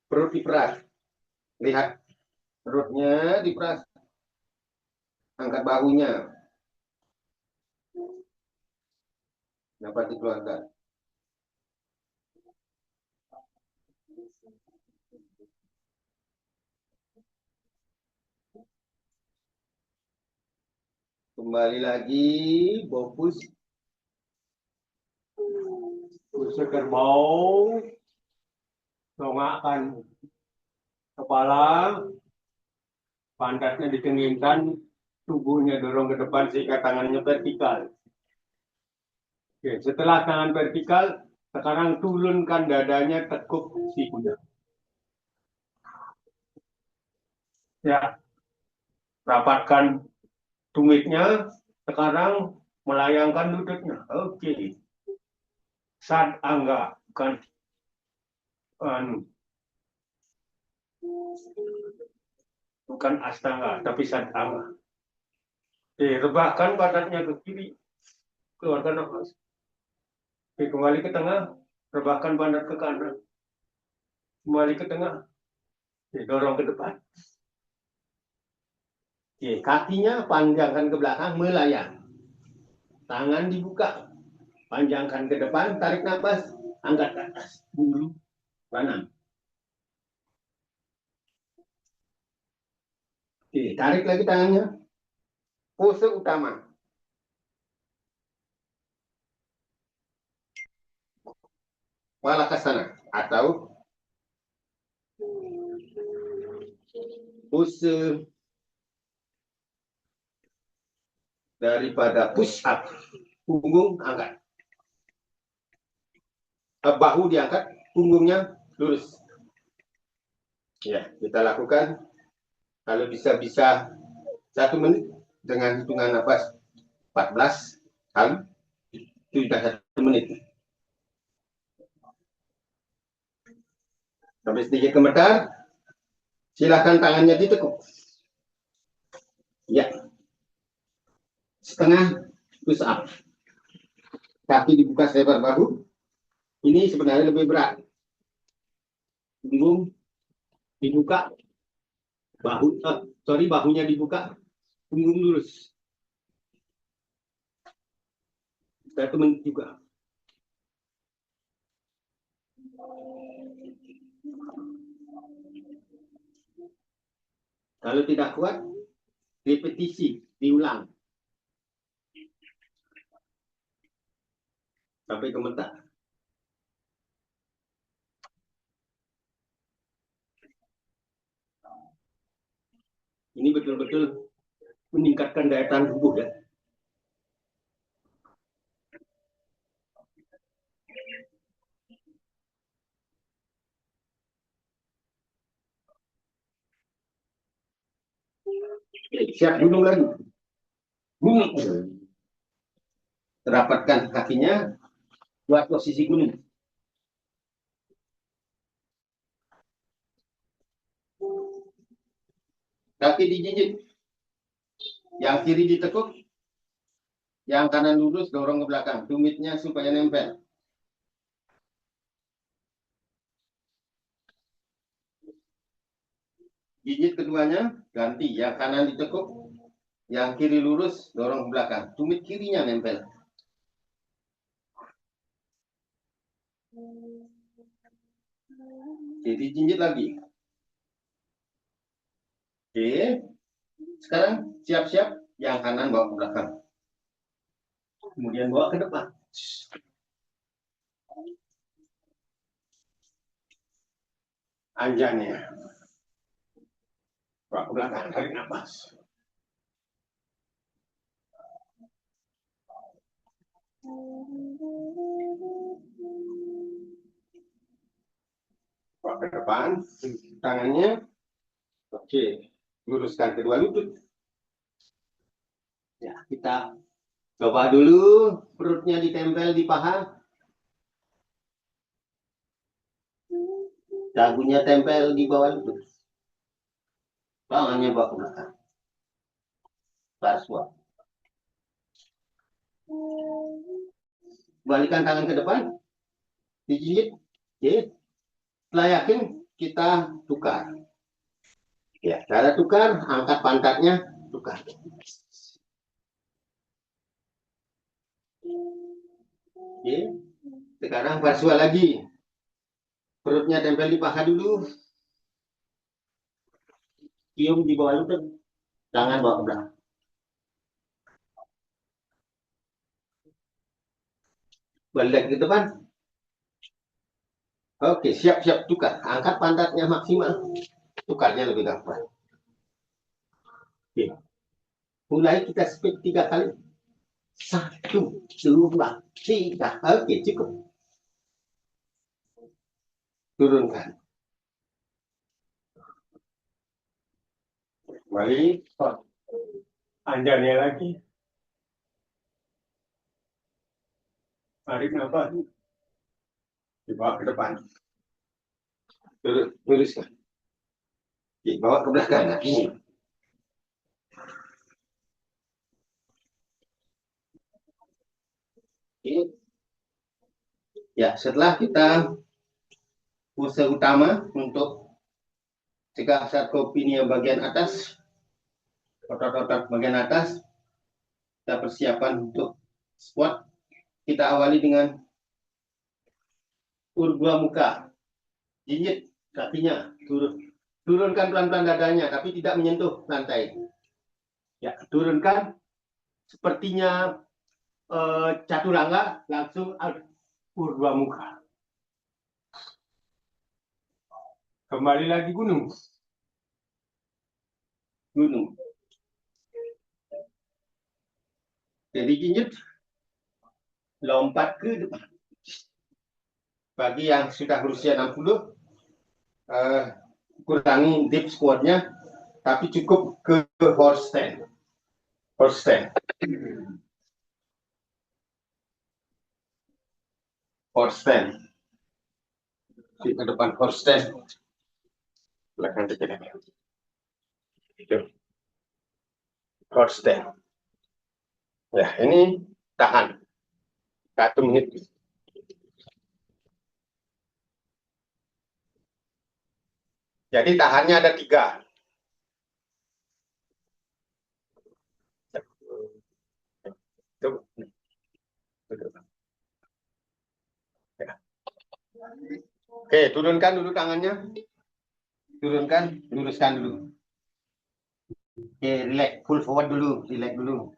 Speaker 3: Perut diperas. Lihat, perutnya diperas. Angkat bahunya. Napas dikeluarkan. Kembali lagi, fokus. Pose kerbau. Dongakkan Kepala, pantatnya dikeninkan, tubuhnya dorong ke depan sehingga tangannya vertikal. Oke, setelah tangan vertikal, sekarang turunkan dadanya, tekuk sikunya. Ya, rapatkan tumitnya, sekarang melayangkan lututnya. Oke. Sad angga, bukan bukan astanga, tapi sad angga. Oke, rebahkan badannya ke kiri, keluarkan nafas. Oke, kembali ke tengah, rebahkan badan ke kanan. Kembali ke tengah, oke, dorong ke depan. Oke, kakinya panjangkan ke belakang, melayang. Tangan dibuka, panjangkan ke depan, tarik nafas, angkat ke atas, bulu kanan. Oke, tarik lagi tangannya. Pose utama. Malah ke sana. Atau pose daripada push up. Punggung angkat. Bahu diangkat, punggungnya lurus. Ya, kita lakukan. Kalau bisa 1 menit dengan hitungan nafas 14 kali. Itu sudah 1 menit. Sampai sedikit gemetar, silakan tangannya ditekuk. Ya. Setengah push up. Kaki dibuka selebar bahu. Ini sebenarnya lebih berat. Punggung dibuka, bahunya dibuka, punggung lurus. 1 menit juga. Kalau tidak kuat, repetisi, diulang. Sampai gemetar. Ini betul-betul meningkatkan daya tahan tubuh ya. Siap gunung lagi. Gunung. Rapatkan kakinya, buat posisi gunung. Kaki dijinjit. Yang kiri ditekuk, yang kanan lurus, dorong ke belakang. Tumitnya supaya nempel. Gigit keduanya, ganti. Yang kanan ditekuk, yang kiri lurus, dorong ke belakang. Tumit kirinya nempel. Jadi jinjit lagi. Oke. Sekarang siap-siap yang kanan bawa ke belakang. Kemudian bawa ke depan. Anjanya. Bawa ke belakang, tarik nafas. Bawa ke depan, tangannya. Oke, luruskan kedua lutut. Ya, kita coba dulu perutnya ditempel di paha. Dagunya tempel di bawah lutut. Tangannya bawa ke belakang. Paswa. Balikan tangan ke depan. Dijinjit. Oke. Setelah yakin, kita tukar. Ya, cara tukar, angkat pantatnya, tukar. Oke. Sekarang paswa lagi. Perutnya tempel di paha dulu. Cium di bawah lutut. Tangan bawa ke belakang. Balik ke depan. Oke, siap-siap tukar. Angkat pantatnya maksimal. tukarnya lebih gampang. Oke. Mulai kita speed 3 kali. 1, 2, 3. Oke, cukup. Turunkan. Kembali. Anjanya lagi. Tarik nafas. Dibawa ke depan. Luruskan. Dibawa ke belakang. Nah, ini. Oke. Ya, setelah kita pose utama untuk cegah sarkopenia bagian atas, otot-otot bagian atas, kita persiapan untuk squat. Kita awali dengan urgua muka, jinjit kakinya, turunkan pelan-pelan dadanya, tapi tidak menyentuh lantai. Ya, turunkan sepertinya chaturanga, langsung urgua muka. Kembali lagi gunung. Jadi jinjit, lompat ke depan. Bagi yang sudah berusia 60, kurangi deep squatnya, tapi cukup ke horse stand. Horse stand. Horse stand. Di depan horse stand. Belakang dikit. Itu. Horse stand. Ya, ini tahan. 1 menit. Jadi tahannya ada 3. Ya. Oke, turunkan dulu tangannya. Turunkan, luruskan dulu. Oke, relax, full forward dulu, relax dulu.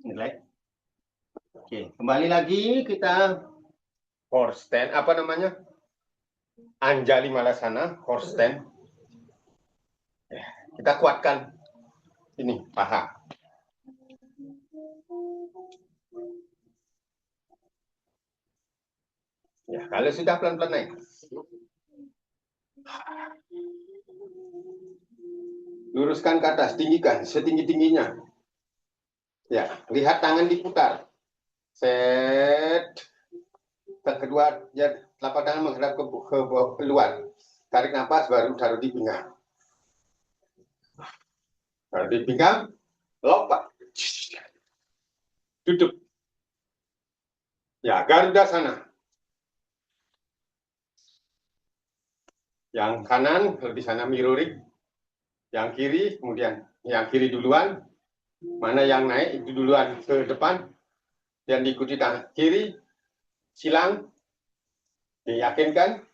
Speaker 3: Relax. Oke, kembali lagi kita horse stand, apa namanya? Anjali Malasana, horse stand. Ya, kita kuatkan ini paha. Ya, kalau sudah pelan-pelan naik. Luruskan ke atas, tinggikan setinggi-tingginya. Ya, lihat tangan diputar. Set. Kedua, ya, telapak tangan menghadap ke luar. Tarik nafas, baru taruh di pinggang. Taruh di pinggang, lompat. Tutup. Ya, Garuda sana. Yang kanan, di sana mirroring. Yang kiri, kemudian yang kiri duluan. Mana yang naik, itu duluan ke depan. Dan diikuti tangan kiri, silang. Diyakinkan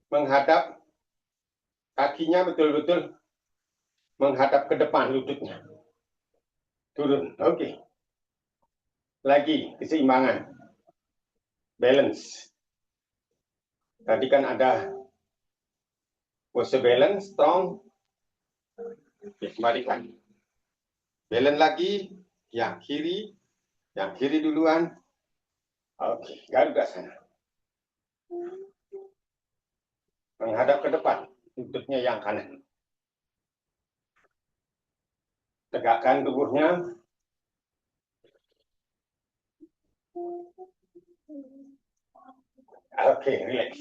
Speaker 3: menghadap kakinya betul-betul menghadap ke depan lututnya. Turun, oke. Lagi, keseimbangan. Balance. Tadi kan ada pose balance, strong. Oke, kembalikan. Balance lagi, yang kiri duluan. Oke, Garuda sana. Menghadap ke depan, lututnya yang kanan. Tegakkan tubuhnya. Oke, relax.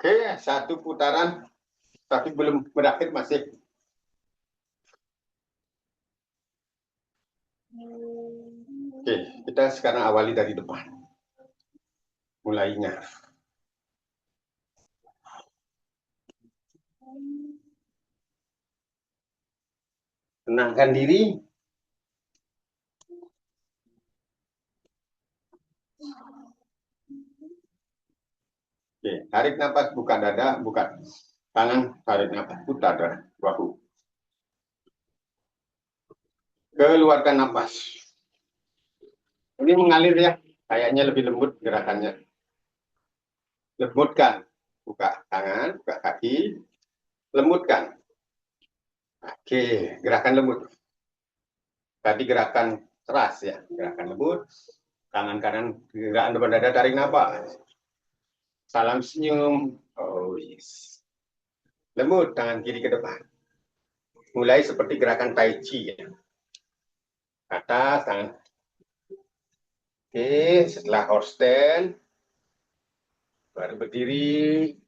Speaker 3: Oke, 1 putaran, tapi belum berakhir, masih. Oke, kita sekarang awali dari depan. Mulainya. Tenangkan diri. Oke, tarik nafas, buka dada, buka tangan, tarik nafas, putar bahu. Keluarkan nafas. Ini mengalir ya, kayaknya lebih lembut gerakannya. Lembutkan. Buka tangan, buka kaki, lembutkan. Oke, gerakan lembut. Tadi gerakan keras ya, gerakan lembut. Tangan kanan gerakan depan dada, tarik nafas. Salam senyum. Oh yes. Lembut, tangan kiri ke depan. Mulai seperti gerakan tai chi ya. Atas, tangan. Oke, setelah horse stand, baru berdiri.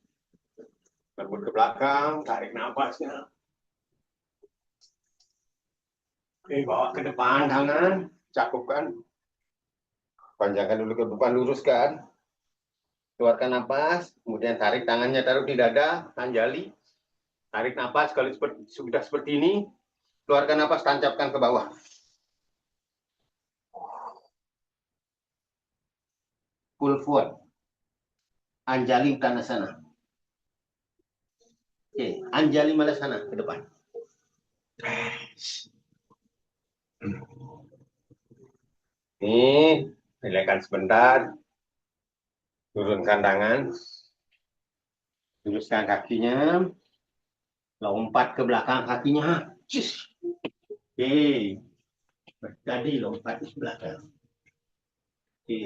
Speaker 3: Lembut ke belakang, tarik nafasnya. Oke, bawa ke depan tangan, cakupkan. Panjangkan dulu ke depan, luruskan. Keluarkan napas, kemudian tarik tangannya, taruh di dada, anjali. Tarik napas, kalau sudah seperti ini, keluarkan napas, tancapkan ke bawah. Pull forward. Anjali Uttanasana. Oke, Anjali Malasana ke depan. Nih, relaxkan sebentar. Turunkan tangan. Luruskan kakinya. Lompat ke belakang kakinya. Oke. Tadi lompat ke belakang. Oke.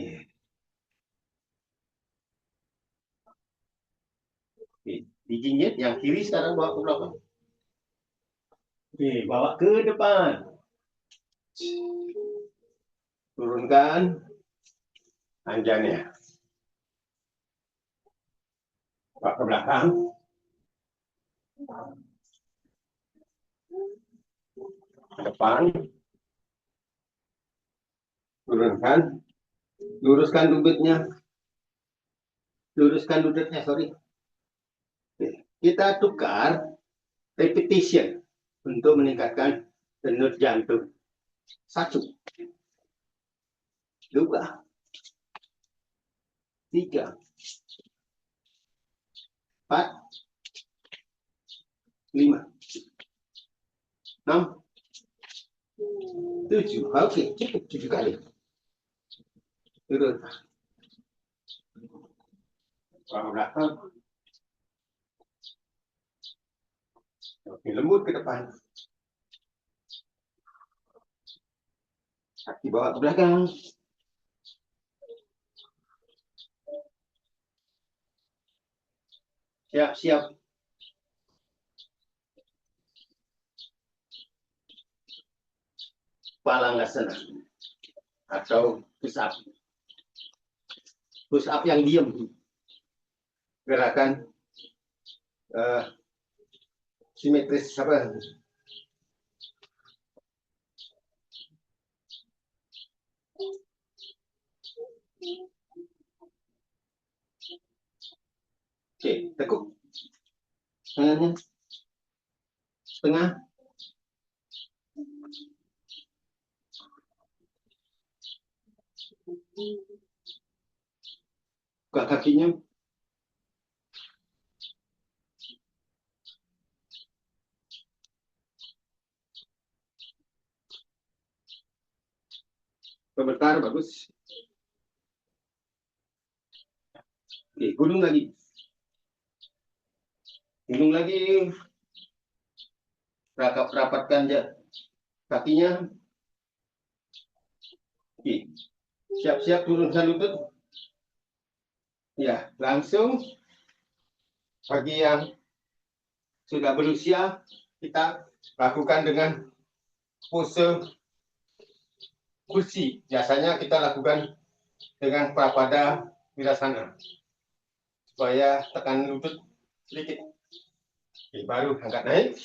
Speaker 3: Oke. Dijinjit yang kiri sekarang bawa ke belakang. Oke, bawa ke depan. Turunkan tangannya. Bawa ke belakang. Ke depan. Turunkan. Luruskan lututnya. Luruskan lututnya, sorry. Kita tukar repetition untuk meningkatkan denyut jantung. 1, 2, 3, 4, 5, 6, 7. Oke, cukup 7 kali. Turun. Oke, lembut ke depan. Kaki bawa ke belakang. Siap-siap. Palangasana atau push up. Push up yang diam. Gerakan simetris apa? Oke, tekuk tangannya setengah. Buka kakinya. Sebentar, bagus. Oke, gunung lagi. Gunung lagi. Rapatkan kakinya. Oke. Siap-siap turunkan lutut. Ya, langsung. Bagi yang sudah berusia, kita lakukan dengan pose kursi. Biasanya kita lakukan dengan prapada wirasana. Supaya tekan lutut sedikit. Oke, baru angkat naik.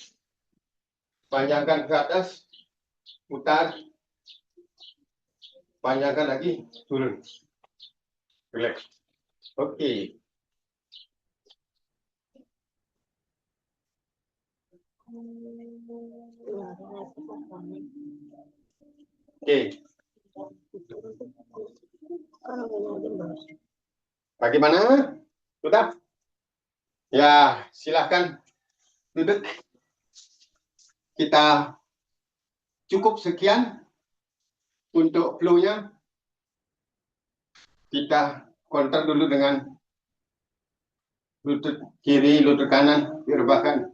Speaker 3: Panjangkan ke atas. Putar. Panjangkan lagi. Turun. Relax. Oke. Oke. Bagaimana? Sudah? Ya, silahkan duduk. Kita cukup sekian untuk flow-nya. Kita counter dulu dengan Lutut kiri, lutut kanan direbahkan.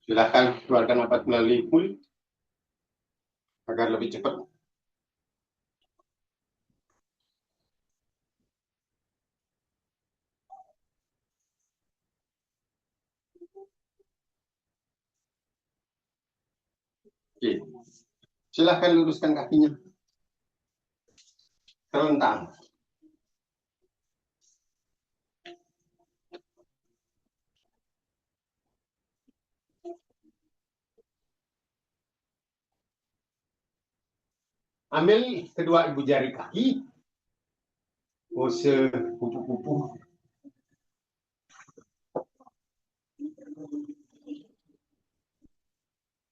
Speaker 3: Silakan keluarkan nafas melalui mulut agar lebih cepat. Oke. Silakan luruskan kakinya. Terlentang. Ambil kedua ibu jari kaki. Pose kupu-kupu.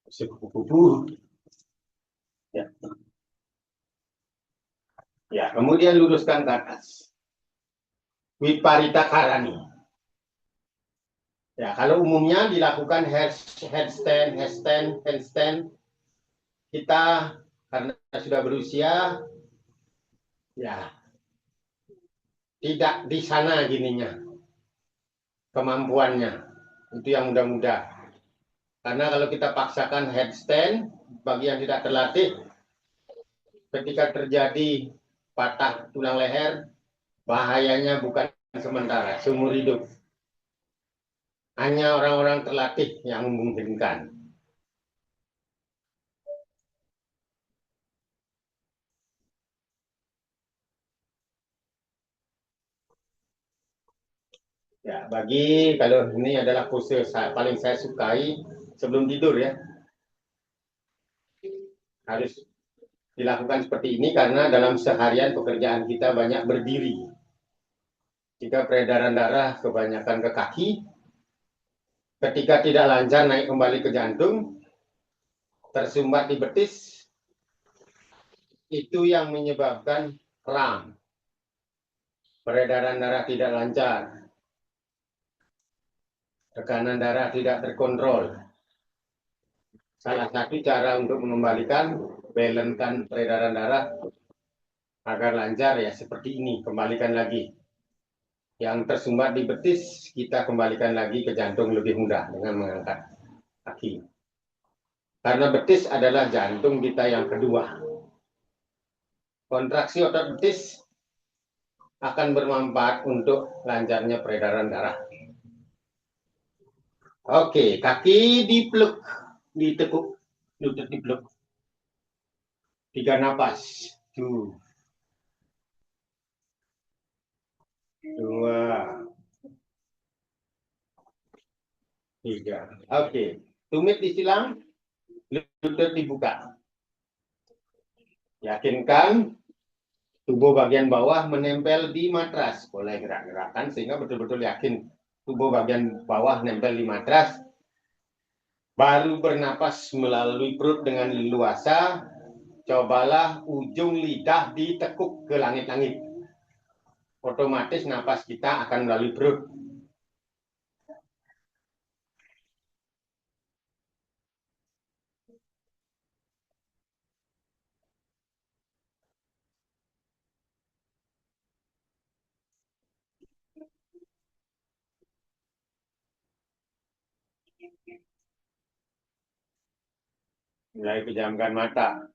Speaker 3: Pose kupu-kupu. Ya. Ya, kemudian luruskan ke atas. Viparita Karani. Ya, kalau umumnya dilakukan headstand, handstand, kita karena sudah berusia, ya tidak di sana gininya kemampuannya. Itu yang mudah-mudah. Karena kalau kita paksakan headstand, bagi yang tidak terlatih, ketika terjadi patah tulang leher, bahayanya bukan sementara, seumur hidup. Hanya orang-orang terlatih yang memungkinkan. Ya, bagi kalau ini adalah pose paling saya sukai sebelum tidur ya. Harus dilakukan seperti ini karena dalam seharian pekerjaan kita banyak berdiri. Jika peredaran darah kebanyakan ke kaki, ketika tidak lancar naik kembali ke jantung, tersumbat di betis, itu yang menyebabkan kram. Peredaran darah tidak lancar, tekanan darah tidak terkontrol. Salah satu cara untuk mengembalikan, balancekan peredaran darah agar lancar ya seperti ini, kembalikan lagi. Yang tersumbat di betis, kita kembalikan lagi ke jantung lebih mudah dengan mengangkat kaki. Karena betis adalah jantung kita yang kedua. Kontraksi otot betis akan bermanfaat untuk lancarnya peredaran darah. Oke, kaki dipeluk, ditekuk, lutut dipeluk. 3 napas. 2, 3. Oke, tumit disilang, lutut dibuka. Yakinkan tubuh bagian bawah menempel di matras. Boleh gerak-gerakan sehingga betul-betul yakin tubuh bagian bawah nempel di matras. Baru bernapas melalui perut dengan leluasa. Cobalah ujung lidah ditekuk ke langit-langit. Otomatis napas kita akan melalui perut. Mulai pejamkan mata.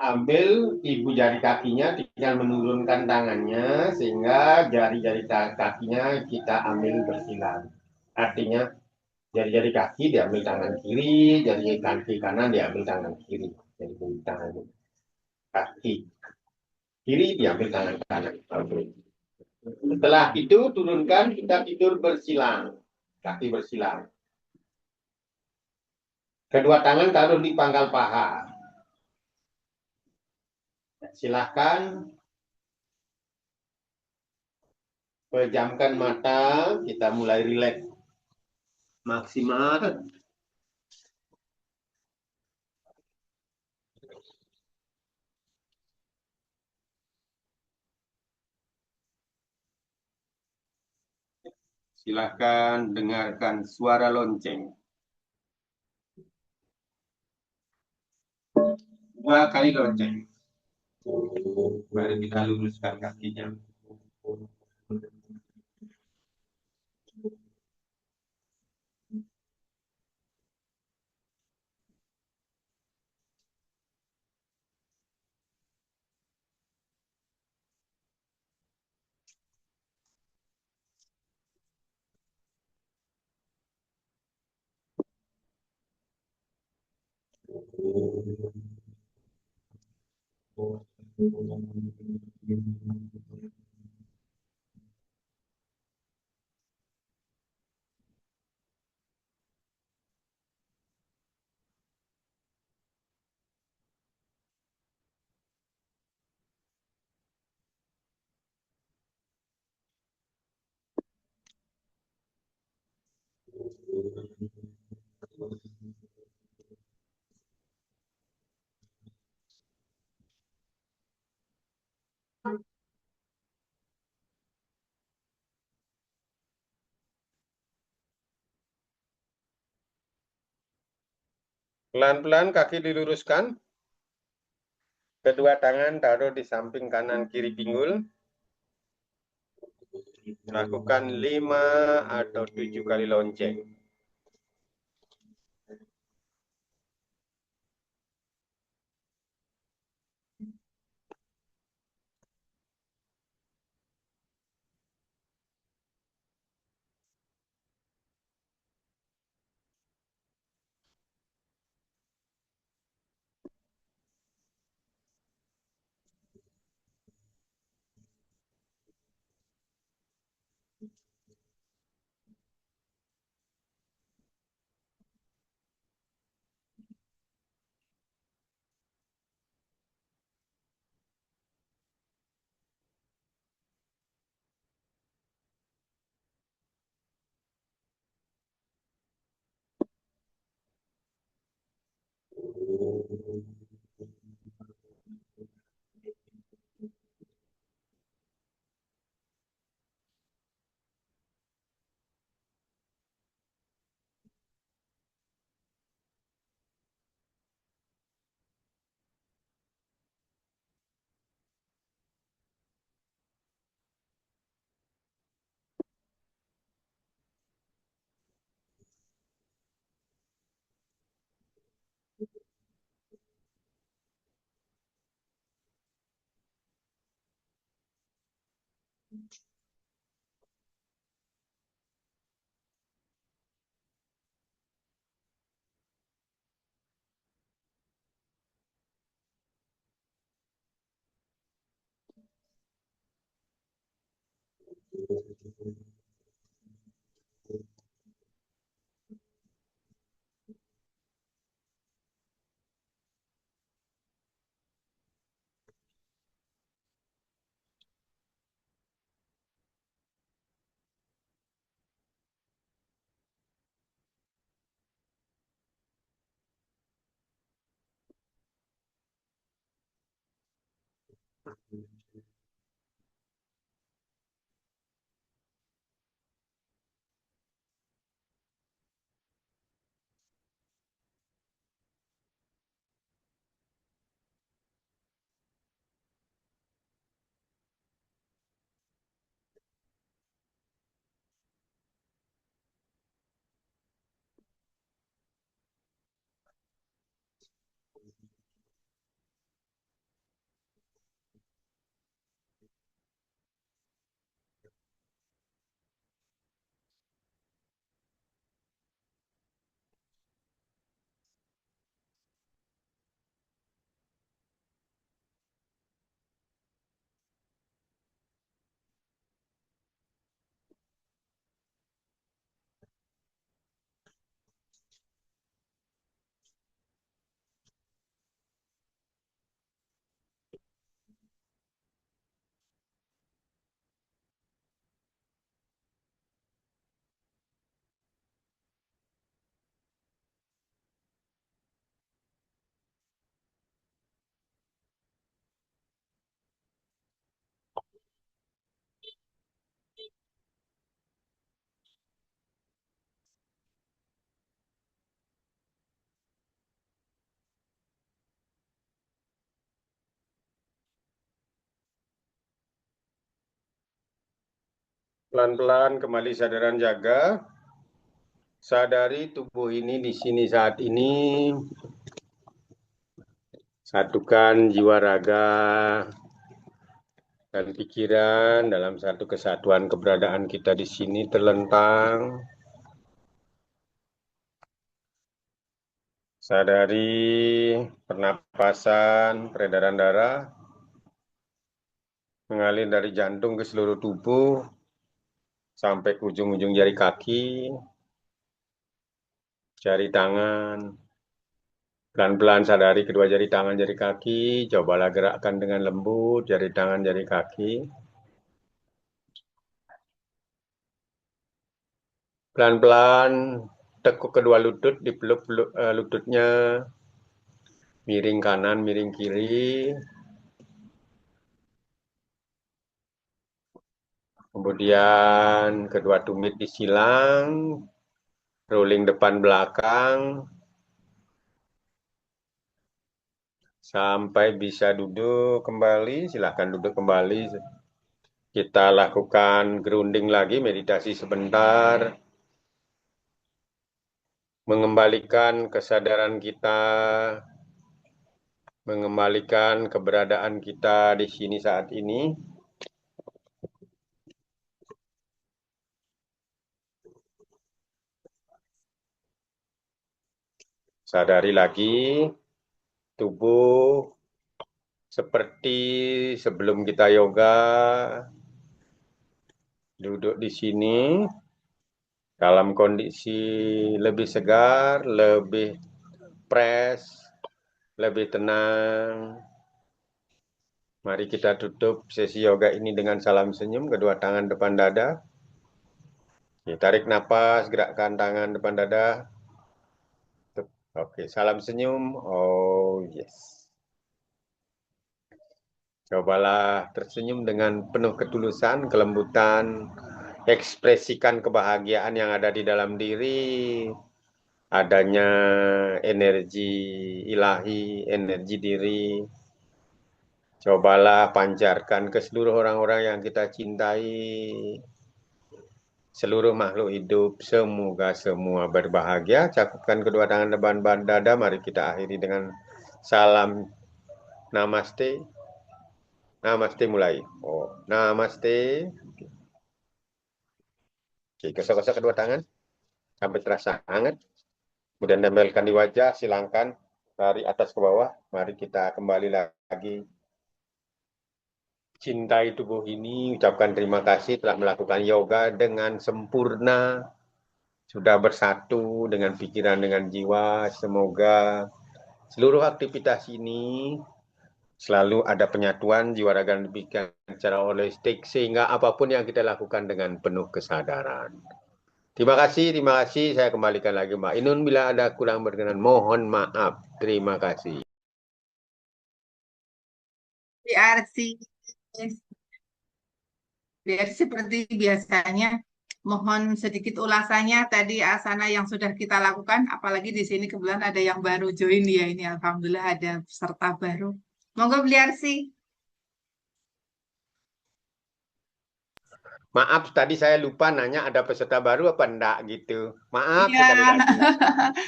Speaker 3: ambil ibu jari kakinya, tinggal menurunkan tangannya sehingga jari-jari kakinya kita ambil bersilang. Artinya jari-jari kaki diambil tangan kiri, jari kaki kanan diambil tangan kiri. Jadi tangan kaki kiri diambil tangan kanan. Oke. Setelah itu turunkan, kita tidur bersilang, kaki bersilang. Kedua tangan taruh di pangkal paha. Silahkan pejamkan mata, kita mulai rileks maksimal. Silahkan dengarkan suara lonceng. 2 kali lonceng. Baru kita luruskan kakinya. Pelan-pelan kaki diluruskan. Kedua tangan taruh di samping kanan kiri pinggul. Lakukan 5 atau 7 kali lonceng. Pelan-pelan kembali sadaran jaga. Sadari tubuh ini di sini saat ini. Satukan jiwa raga dan pikiran dalam satu kesatuan keberadaan kita di sini terlentang. Sadari pernapasan, peredaran darah mengalir dari jantung ke seluruh tubuh sampai ke ujung-ujung jari kaki, jari tangan. Pelan-pelan sadari kedua jari tangan, jari kaki. Cobalah gerakkan dengan lembut jari tangan, jari kaki. Pelan-pelan tekuk kedua lutut, dipeluk lututnya. Miring kanan, miring kiri. Kemudian kedua tumit disilang. Rolling depan belakang. Sampai bisa duduk kembali, silahkan duduk kembali. Kita lakukan grounding lagi, meditasi sebentar. Mengembalikan kesadaran kita, mengembalikan keberadaan kita di sini saat ini. Sadari lagi tubuh seperti sebelum kita yoga. Duduk di sini dalam kondisi lebih segar, lebih fresh, lebih tenang. Mari kita tutup sesi yoga ini dengan salam senyum, kedua tangan depan dada. Tarik napas, gerakkan tangan depan dada. Oke, salam senyum. Oh, yes. Cobalah tersenyum dengan penuh ketulusan, kelembutan, ekspresikan kebahagiaan yang ada di dalam diri, adanya energi ilahi, energi diri. Cobalah pancarkan ke seluruh orang-orang yang kita cintai, seluruh makhluk hidup, semoga semua berbahagia. Cakupkan kedua tangan depan dada, mari kita akhiri dengan salam namaste. Namaste mulai. Oh, namaste. Oke, gosok-gosok kedua tangan sampai terasa hangat. Kemudian tempelkan di wajah, silangkan dari atas ke bawah. Mari kita kembali lagi. Cintai tubuh ini, ucapkan terima kasih telah melakukan yoga dengan sempurna. Sudah bersatu dengan pikiran, dengan jiwa. Semoga seluruh aktivitas ini selalu ada penyatuan jiwa raga dan pikiran secara holistik sehingga apapun yang kita lakukan dengan penuh kesadaran. Terima kasih. Saya kembalikan lagi Mbak Inun. Bila ada kurang berkenan, mohon maaf. Terima kasih.
Speaker 2: Biar seperti biasanya, mohon sedikit ulasannya tadi asana yang sudah kita lakukan, apalagi di sini kebetulan ada yang baru join ya ini, alhamdulillah ada peserta baru. Monggo Bliarsi.
Speaker 3: Maaf, tadi saya lupa nanya ada peserta baru apa enggak gitu. Maaf
Speaker 2: Ya,
Speaker 3: sekali lagi.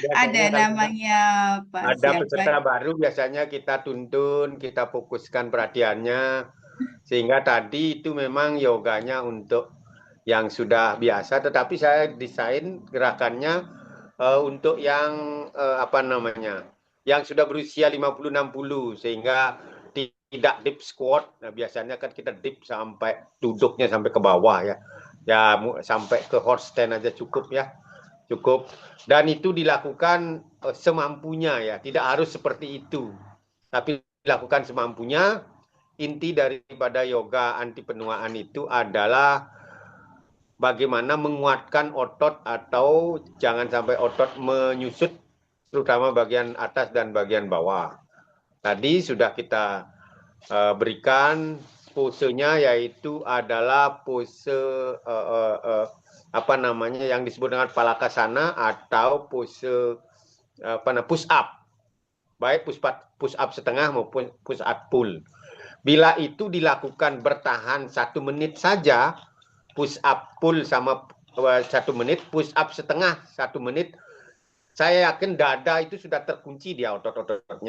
Speaker 2: ada namanya Pak
Speaker 3: Ada
Speaker 2: siapa?
Speaker 3: peserta baru, biasanya kita tuntun, kita fokuskan perhatiannya. Sehingga tadi itu memang yoganya untuk yang sudah biasa, tetapi saya desain gerakannya untuk yang yang sudah berusia 50-60, sehingga tidak deep squat. Nah, biasanya kan kita deep sampai duduknya sampai ke bawah ya. Ya sampai ke horse stand aja cukup ya. Cukup. Dan itu dilakukan semampunya ya, tidak harus seperti itu. Tapi dilakukan semampunya. Inti daripada yoga anti penuaan itu adalah bagaimana menguatkan otot atau jangan sampai otot menyusut, terutama bagian atas dan bagian bawah. Tadi sudah kita berikan posenya, yaitu adalah pose yang disebut dengan palakasana atau pose push up, baik push up setengah maupun push up full. Bila itu dilakukan bertahan 1 menit saja, push up full sama 1 menit, push up setengah 1 menit, saya yakin dada itu sudah terkunci dia otot-ototnya.